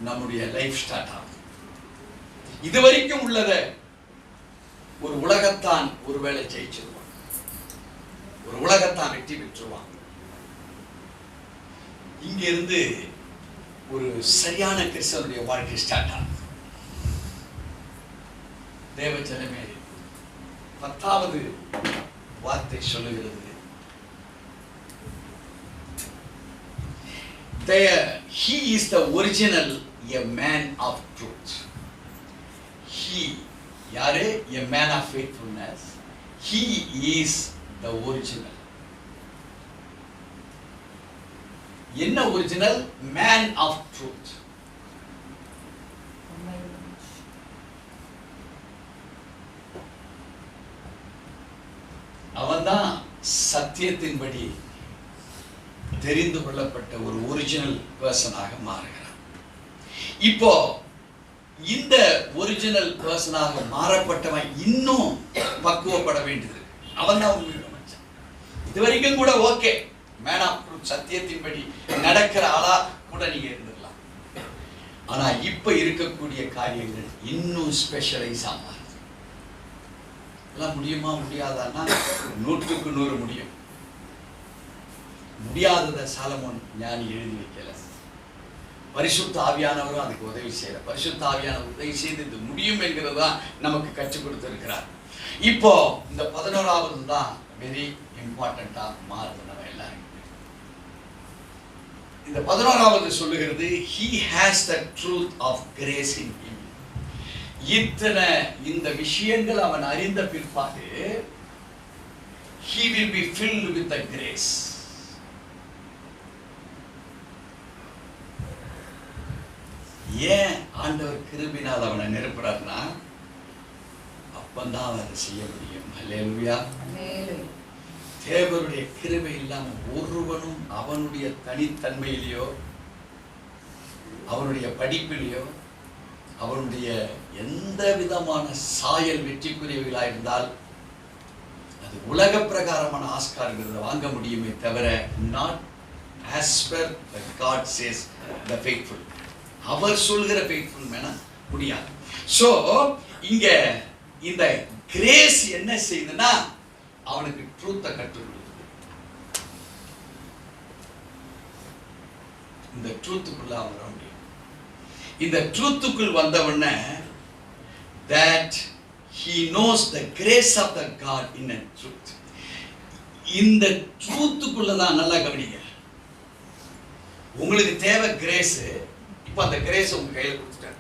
நம்முடைய லைஃப் ஸ்டார்ட் ஆகுது. இதுவரைக்கும் உள்ளத ஒரு உலகத்தான் ஒருவேளை ஜெயிச்சிருவான், ஒரு உலகத்தான் வெற்றி பெற்றுவான். இங்க இருந்து ஒரு சரியான கிறிஸ்தவனுடைய வாழ்க்கை ஸ்டார்ட் ஆகுது. தேவ ஜனமே, 10வது வார்த்தை சொல்லுகிறது, he is the original, a man of truth. He, யாரு? a man of faithfulness. He is the original. என்ன ஒரிஜினல்? man of truth. அவன்தான் சத்தியத்தின்படி தெரிந்து கொள்ளப்பட்ட ஒரு ஒரிஜினல் பர்சனாக மாறுகிறான். இப்போ இந்த ஒரிஜினல் பர்சனாக மாறப்பட்டவன் இன்னும் பக்குவப்பட வேண்டியது. அவன் தான் உண்மையுள்ள மனுஷன். இதுவரைக்கும் கூட ஓகே, மேன் ஆஃப் ட்ரூத், சத்தியத்தின்படி நடக்கிற ஆளா கூட நீங்க இருந்துடலாம். ஆனா இப்ப இருக்கக்கூடிய காரியங்கள் இன்னும் ஸ்பெஷலைஸ் ஆகும். எல்லாம் முடியுமா முடியாதான்னா 100க்கு 100 முடியும். முடியாததை சாலமோன் ஞானி எழுதி வைக்கல. பரிசுத்த ஆவியானவரும் அதுக்கு உதவி செய்யற. பரிசுத்த ஆவியானவர் உதவி செய்து இது முடியும் என்கிறதா நமக்கு கற்றுக் கொடுத்திருக்கிறார். இப்போ இந்த 11வது தான் வெரி இம்பார்ட்டண்டா மாறுது. நம்ம எல்லாரும் இந்த 11வது சொல்லுகிறது he has the truth of grace in him. இத்தனை இந்த விஷயங்கள் அவன் அறிந்த பிற்பாடு he will be filled with the grace. ஏன் ஆண்டவர் கிருபையினால் அவனை நிரப்புறாருன்னா அப்பந்தான் அவன் அதை செய்ய முடியும். அல்லேலூயா. தேவனுடைய கிருபை இல்லாம ஒருவனும் அவனுடைய தனித்தன்மையிலேயோ அவனுடைய படிப்பிலேயோ அவனுடைய எந்த விதமான சாயல் வெற்றிக்குரியவர்களா இருந்தால் அது உலக பிரகாரமான ஆஸ்கார் விருதை வாங்க முடியுமே தவிர not as per the God says the faithful. அவர் சொல்கிற faithful மேனா முடியாது. சோ இங்க இந்த கிரேஸ் என்ன செய்யுதுன்னா அவனுக்கு ட்ரூத்தை கற்றுக் கொடுக்குது. இந்த ட்ரூத்துக்குள்ள அவன் வர முடியும். இந்த ட்ரூத்துக்குள் வந்தவன that he knows the grace of the God in a truth. இந்த ட்ரூத்துக்குள்ள தான் நல்லா கவனிங்க. உங்களுக்கு தேவை கிரேஸ். இப்போ அந்த கிரேஸ் உங்க கையில கொடுத்துட்டாரு.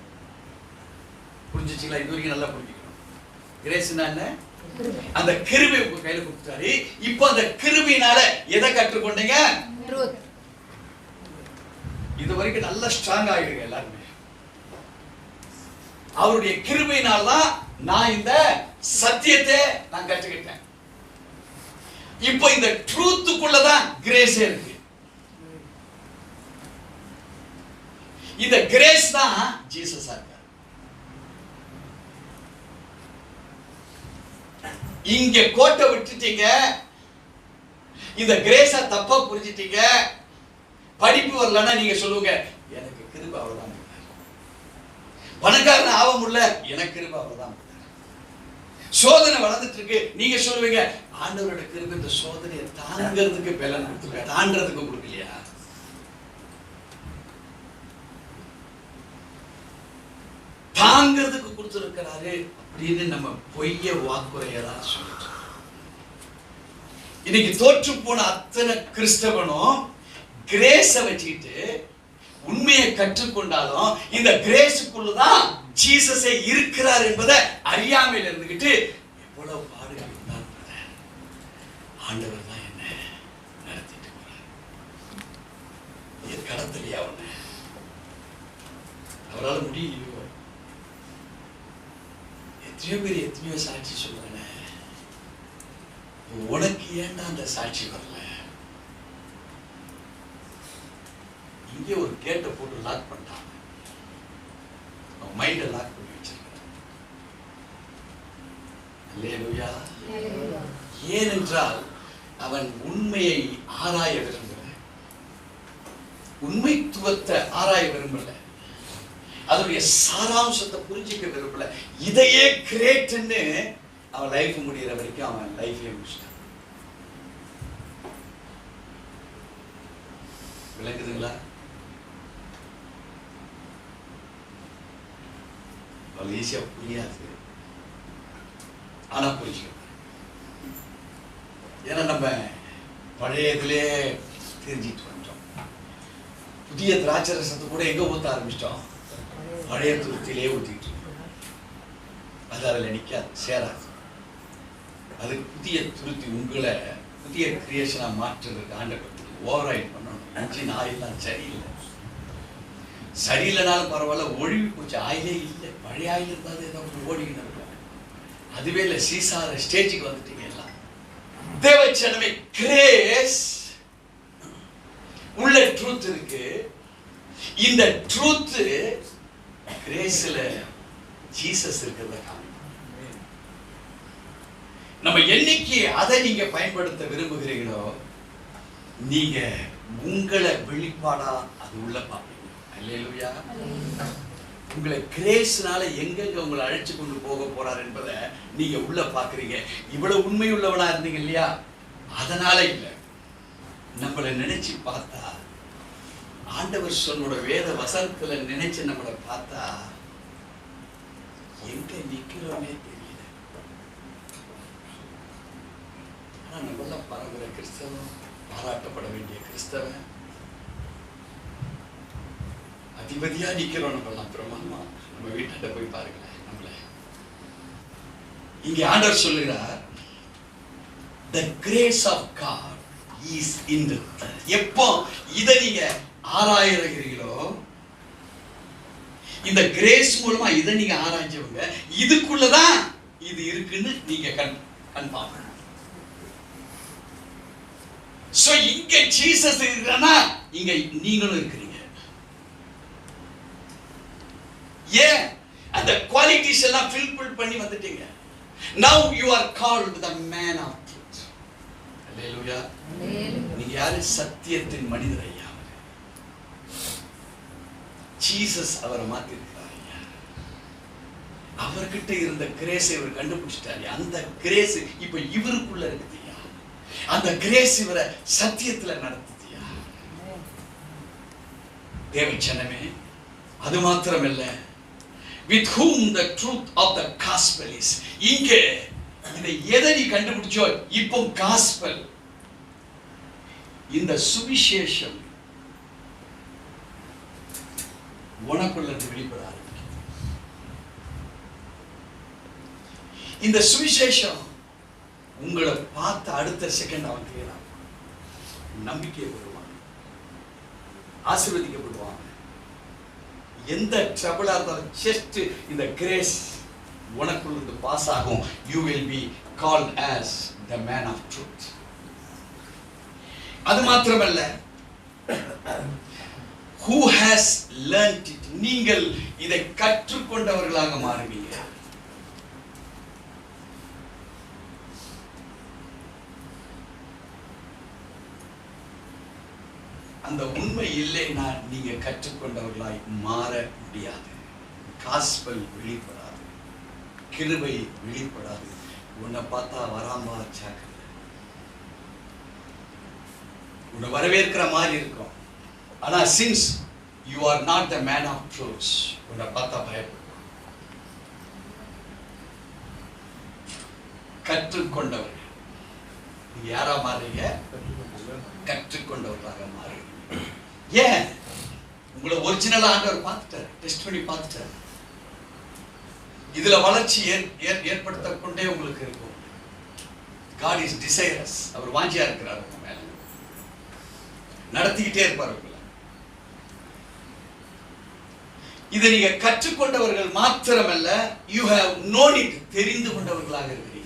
புரிஞ்சுச்சுங்களா? இது வரைக்கும் நல்லா புரிஞ்சுக்கணும். கிரேஸ்னா என்ன? அந்த கிருபை உங்க கையில கொடுத்துட்டாரு. இப்போ அந்த கிருபையினால எதை கற்றுக்கொண்டீங்க? ட்ரூத். இது வரைக்கும் நல்லா ஸ்ட்ராங் ஆயிடுங்க எல்லாரும். அவருடைய கிருபையினால தான் நான் இந்த சத்தியத்தை நான் கற்றுக்கிட்டேன். இப்போ இந்த ட்ரூத்துக்குள்ள தான் கிரேஸ் இருக்கு. இந்த கிரேஸ் தான் ஜீசஸா இருக்கார். இங்க கோட்டை விட்டுட்டீங்க. இந்த கிரேஸா தப்பா புரிஞ்சிட்டீங்க. படிப்பு வரலன்னா நீங்க சொல்லுங்க எனக்கு கிருபை அவ்வளவுதான். பணக்காரன் ஆக முடியல எனக்கு கிருபை அவ்வளவுதான். சோதனை வளர்ந்துட்டு இருக்கு நீங்க சொல்லுவீங்க ஆண்டவரோட கிருபை இந்த சோதனையை தாங்கிறதுக்கு பலன் கொடுத்துருக்க, தாண்டறதுக்கு கொடுக்கலையா? தாங்கிறதுக்கு கொடுத்திருக்கிறாரு அப்படின்னு நம்ம பொய்ய வாக்குறையதா சொல்லிட்டு இன்னைக்கு தோற்று போன அத்தனை கிறிஸ்தவனும் கிரேஸ வச்சுக்கிட்டு உண்மையை கற்றுக்கொண்டாலும் இந்த கிரேஸுக்குள்ளதான் ஜீசஸே இருக்கிறார் என்பதை அறியாமையில் இருந்துகிட்டு எவ்வளவு பாடுகள் இருந்தாலும் ஆண்டவர் தான் என்ன நடத்திட்டு போறார். கடத்தலையா அவனை அவரால் முடியலையோ? எத்தனையோ பேர் எத்தனையோ சாட்சி சொல்றாங்க. உனக்கு ஏன்டா அந்த சாட்சி வரல? இங்கே ஒரு கேட்டை போட்டு லாக் பண்ணிட்டான். அவன் மைண்டை லாக் பண்ணி வச்சிருக்கான். அல்லேலூயா. ஏனென்றால் அவன் உண்மையை ஆராய விரும்பல, உண்மைத்துவத்தை ஆராய விரும்பல, அதனுடைய சாராம்சத்தை புரிஞ்சிக்க விரும்பல. இதையே கிரேட்னு அவன் லைஃப் முடிகிற வரைக்கும் அவன் லைஃபே முடிச்சிட்டான். விளங்குதுங்களா? அவ்வளவு ஈஸியா புரியாது. ஆனா புரிஞ்சுக்கணும். ஏன்னா நம்ம பழையதுலே தெரிஞ்சிட்டு வந்துட்டோம். புதிய திராட்சை ரசத்தை கூட எங்க ஊத்த ஆரம்பிச்சிட்டோம்? பழைய துருத்திலே ஊத்திட்டு இருக்கோம். அது அதில் நிற்காது, சேராது. அது புதிய துருத்தி உங்களை புதிய கிரியேஷனா மாற்றுறதுக்கு ஆண்டவர் ஓவர் ஆயில் பண்ணணும். இன்ஜின் ஆயில்லாம் சரியில்லை. சரியில்லைனாலும் பரவாயில்ல, ஒழுவி போச்சு, ஆயிலே இல்லை. பழைய ஆயில் இருந்தாலும் ஏதோ ஓடிக்கிட்டு இருக்கும். அதுவே இல்லை, சீசார ஸ்டேஜுக்கு வந்துட்டீங்க எல்லாம். தேவச்சனமே கிரேஸ் உள்ள ட்ரூத் இருக்கு. இந்த ட்ரூத் கிரேஸ்ல ஜீசஸ் இருக்கிறத காமிக்கும். நம்ம என்னைக்கு அதை நீங்க பயன்படுத்த விரும்புகிறீங்களோ நீங்க உங்களை வெளிப்பாடா அது உள்ள பார்ப்பீங்க. அல்லேலூயா. உங்களை கிரேஸ்னால எங்கெங்க உங்களை அழைச்சு கொண்டு போக போறார் என்பதை நீங்க உள்ள பாக்குறீங்க. இவ்வளவு உண்மை உள்ளவனா இருந்தீங்க இல்லையா, அதனால இல்ல. நம்மளை நினைச்சு பார்த்தா, ஆண்டவர் சொன்னோட வேத வசனத்துல நினைச்சு நம்மளை பார்த்தா எங்க நிக்கிறோமே தெரியல. ஆனா நம்மள பரம்பரை கிறிஸ்தவன், பாராட்டப்பட வேண்டிய கிறிஸ்தவன், அதிபதியா நிக்கிறோம். நம்மளாம் பிரமாணமா நம்ம வீட்டாண்ட போய் பாருங்களேன். நம்மள இங்க ஆண்டவர் சொல்லுகிறார், the grace of God is in the earth. எப்போ இதை நீங்க ஆராய்கிறீங்களோ, இந்த கிரேஸ் மூலமா இதை நீங்க ஆராய்ஞ்சவங்க இதுக்குள்ளதான் இது இருக்குன்னு நீங்க கன்ஃபார்ம். சோ இங்க ஜீசஸ் இருக்கிறனா இங்க நீங்களும் இருக்கிறீங்க. ஏன் அந்த குவாலிட்டிஸ் எல்லாம் ஃபில்பில் பண்ணி வந்துட்டீங்க. now you are called the man of truth. அல்லேலூயா. நீங்க யாரு? சத்தியத்தின் மனிதர் ஐயா. ஜீசஸ் அவரை மாத்தி இருக்கிறார் ஐயா. அவர்கிட்ட இருந்த கிரேஸை இவர் கண்டுபிடிச்சிட்டாரு. அந்த கிரேஸ் இப்ப இவருக்குள்ள இருக்குதுயா. அந்த கிரேஸ் இவரை சத்தியத்துல நடத்துதுயா. தேவச்சனமே, அது மாத்திரமல்ல, with whom the truth of the gospel is. இங்க இதை எதை நீ கண்டுபிடிச்சோ, இப்போ gospel, இந்த சுவிசேஷம் உனக்குள்ள வெளிப்பட ஆரம்பிக்கும். இந்த சுவிசேஷம் உங்களை பார்த்த அடுத்த செகண்ட் அவன் கிளியர் ஆகும். நம்பிக்கை வருவாங்க, ஆசீர்வதிக்கப்படுவாங்க. எந்த ட்ரபிளா இருந்தாலும் ஜஸ்ட் இந்த கிரேஸ் உனக்குள்ள இருந்து பாஸ் ஆகும். you will be called as the man of truth. அது மாத்திரமல்ல, who has learned it. நீங்கள் இதை கற்றுக்கொண்டவர்களாக மாறுவீங்க. அந்த உண்மை இல்லைன்னா நீங்க கற்றுக்கொண்டவர்களாய் மாற முடியாது. காஸ்பல் வெளிப்படாது, கிருபை வெளிப்படாது. உன்னை பார்த்தா வராமா சாக்கு, உன்னை வரவேற்கிற மாதிரி இருக்கும். ஆனா since you are not the man of truth, உன்னை பார்த்தா பயப்படும். கற்றுக்கொண்டவர்கள் நீங்க யாரா மாறுறீங்க? கற்றுக்கொண்டவர்களாக மாறுறீங்க. ஏன்? உங்களை ஒரிஜினல் ஆண்டவர் பார்த்துட்டார், டெஸ்ட் பண்ணி பார்த்துட்டார். இதுல வளர்ச்சி ஏற்படுத்த கொண்டே உங்களுக்கு இருக்கும். God is desirous. அவர் வாஞ்சியா இருக்கிறார் உங்க மேல, நடத்திக்கிட்டே இருப்பார் உங்களை. இதை நீங்க கற்றுக்கொண்டவர்கள் மாத்திரமல்ல, you have known it, தெரிந்து கொண்டவர்களாக இருக்கிறீங்க.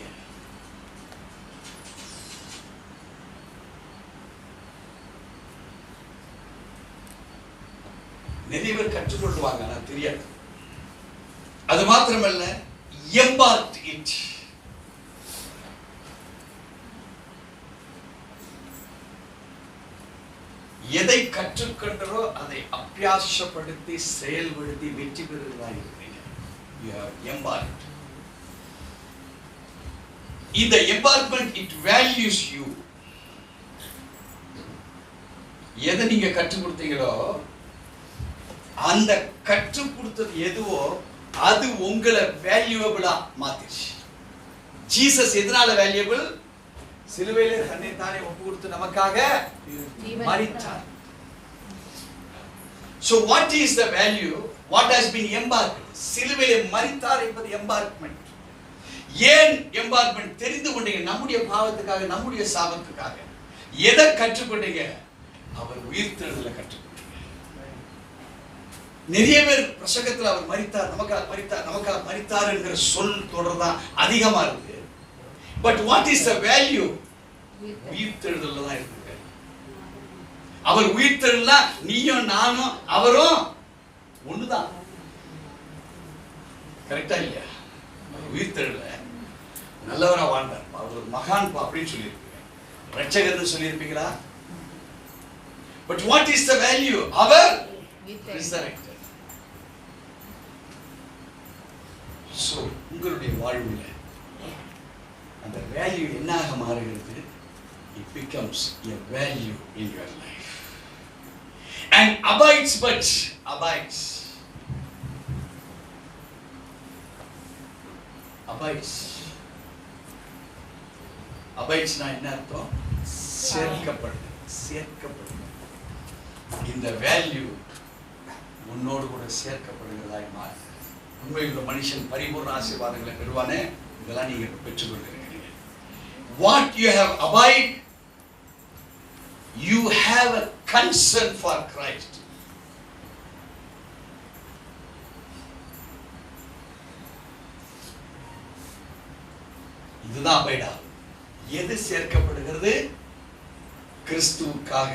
நிறைய பேர் கற்றுக்கொள்வாங்க, ஆனா தெரியாது. அது மாத்திரமல்ல, embarked it. எதை கற்றுக்கொண்டோ அதை அபியாசப்படுத்தி செயல்படுத்தி வெற்றி பெறுவதாக இருக்கிறீங்க. embarked. இந்த embarkment it values you. எதை நீங்க கற்றுக் கொடுத்தீங்களோ, அந்த கற்றுக் கொடுத்தது எதுவோ அது உங்களை வேல்யூபிளா மாத்திடுச்சு. ஜீசஸ் எதனால வேல்யூபிள்? சிலுவையிலே தன்னை தானே ஒப்பு கொடுத்து நமக்காக மரித்தார். So what is the value? What has been embarked? சிலுவையிலே மரித்தார் என்பது embarkment. ஏன் embarkment? தெரிந்து கொண்டீங்க, நம்முடைய பாவத்துக்காக, நம்முடைய சாபத்துக்காக. எதை கற்றுக்கொண்டீங்க? அவர் உயிர்த்தெழுதலை கற்றுக்கொண்டீங்க. நிறைய பேர் பிரசங்கத்தில் அவர் மரித்தார், நமக்காக மரித்தார், நமக்காக மரித்தார் என்கிற சொல் தொடர்தான் அதிகமா இருக்கு. But what is the value? உயிர்த்தெழுதல் தான் இருக்கு. அவர் உயிர்த்தெழுதா நீயும் நானும் அவரும் ஒண்ணுதான். கரெக்டா இல்லையா? உயிர்த்தெழுதல நல்லவரா வாழ்ந்தார், அவர் மகான் அப்படின்னு சொல்லியிருப்பீங்க, ரட்சகர்னு சொல்லியிருப்பீங்களா? But what is the value? அவர் resurrected. So உங்களுடைய வாழ்வில் அந்த வேல்யூ என்னாக மாறுகிறது? It becomes a value in your life and abides அபைட்ஸ்னா என்ன அர்த்தம்? சேர்க்கப்படுது. இந்த வேல்யூ உன்னோடு கூட சேர்க்கப்படுகிறதாய் மாறு. உண்மையுள்ள மனுஷன் பரிபூர்ண ஆசீர்வாதங்களை பெறுவானே, இதெல்லாம் நீங்க பெற்றுக்கொண்டிருக்கிறீங்க. What you have abide, you have a concern for Christ. இதுதான் அபைடா. எது சேர்க்கப்படுகிறது? கிறிஸ்துவுக்காக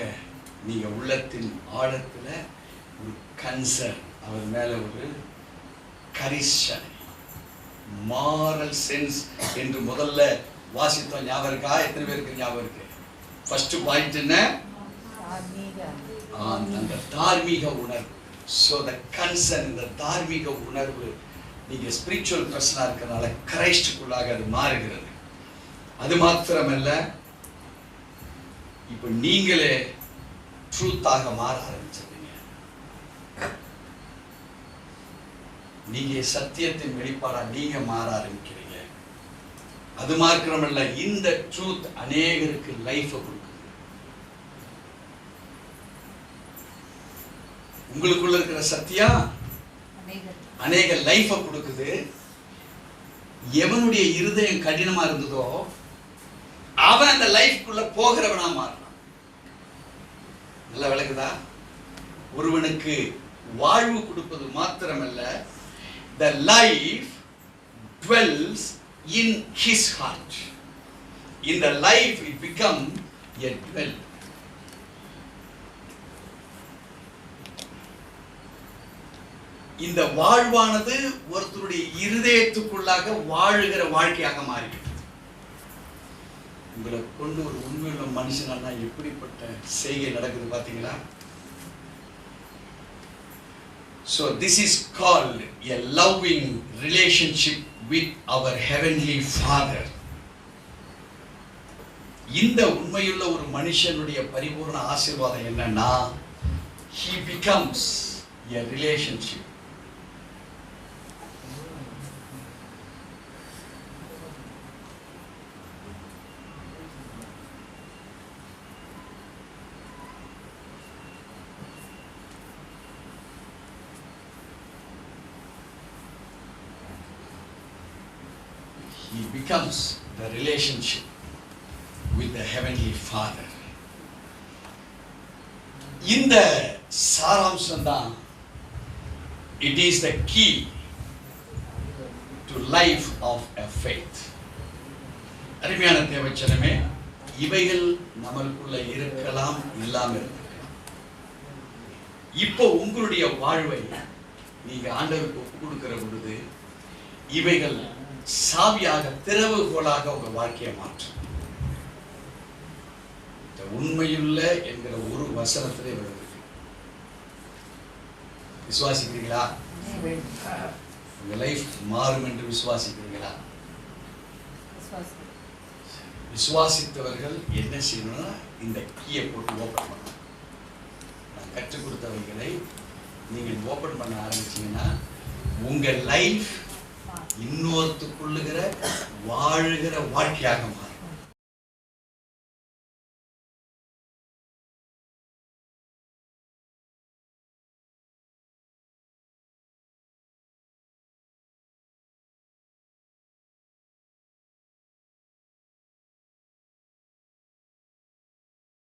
நீங்க உள்ளத்தின் ஆழத்துல ஒரு கன்சர்ன், அவர் மேல ஒரு கரிசனை, மாரல் சென்ஸ் என்று முதல்ல வாசித்தோம். ஞாபகம் இருக்கா? எத்தனை பேருக்கு ஞாபகம் இருக்கு? ஃபர்ஸ்ட் பாயிண்ட் என்ன? அந்த தார்மீக உணர்வு. ஸோ த கன்சர்ன், இந்த தார்மீக உணர்வு நீங்க ஸ்பிரிச்சுவல் பர்சனா இருக்கிறதுனால கிரைஸ்டுக்குள்ளாக அது மாறுகிறது. அது மாத்திரமல்ல, இப்ப நீங்களே ட்ரூத்தாக மாற ஆரம்பிச்சிருக்கீங்க. நீங்க சத்தியத்தின் வெளிப்பாடா நீங்க மாற ஆரம்பிக்கிறீங்க. அது மாத்திரமல்ல, இந்த ட்ரூத் அநேகருக்கு லைஃப் கொடுக்குது. உங்களுக்குள்ள இருக்கிற சத்தியம் அநேக லைஃப் கொடுக்குது. எவனுடைய இருதயம் கடினமா இருந்ததோ அவன் அந்த லைஃப்குள்ள போகிறவனா மாறான். நல்ல விளக்குதா? ஒருவனுக்கு வாழ்வு கொடுப்பது மாத்திரமல்ல, the life dwells in his heart. In the life it become a dwell. இந்த வாழ்வானது ஒருத்தருடைய இருதயத்துக்குள்ளாக வாழுகிற வாழ்க்கையாக மாறிவிட்டது. உங்களை கொண்டு ஒரு உண்மையுள்ள மனுஷனா எப்படிப்பட்ட செய்கை நடக்குது பாத்தீங்களா? So this is called a loving relationship with our heavenly Father. இந்த உண்மையுள்ள ஒரு மனுஷனுடைய பரிபூர்ண ஆசீர்வாதம் என்னன்னா, he becomes a relationship. He becomes the relationship with the heavenly Father. இந்த சாராம்சம் தான், it is the key to life of a faith. அருமையான தேவச்சனமே, இவைகள் நம்மளுக்குள்ள இருக்கலாம், இல்லாம இருக்கலாம். இப்போ உங்களுடைய வாழ்வை நீங்க ஆண்டவருக்கு ஒப்பு கொடுக்கிற பொழுது இவைகள் சாவியாக, திறவுகோலாக உங்க வாழ்க்கையை மாற்றும். உண்மையுள்ள என்கிற ஒரு வசனத்திலே வருது. விசுவாசிக்கிறீங்களா? உங்க லைஃப் மாறும் என்று விசுவாசிக்கிறீங்களா? விசுவாசித்தவர்கள் என்ன செய்யணும்னா, இந்த கீயை போட்டு ஓபன் பண்ணணும். நான் கற்றுக் கொடுத்தவைகளை நீங்கள் ஓபன் பண்ண ஆரம்பிச்சீங்கன்னா உங்க லைஃப் இன்னொருத்துக்குள்ளுகிற வாழுகிற வாழ்க்கையாக மாறும்.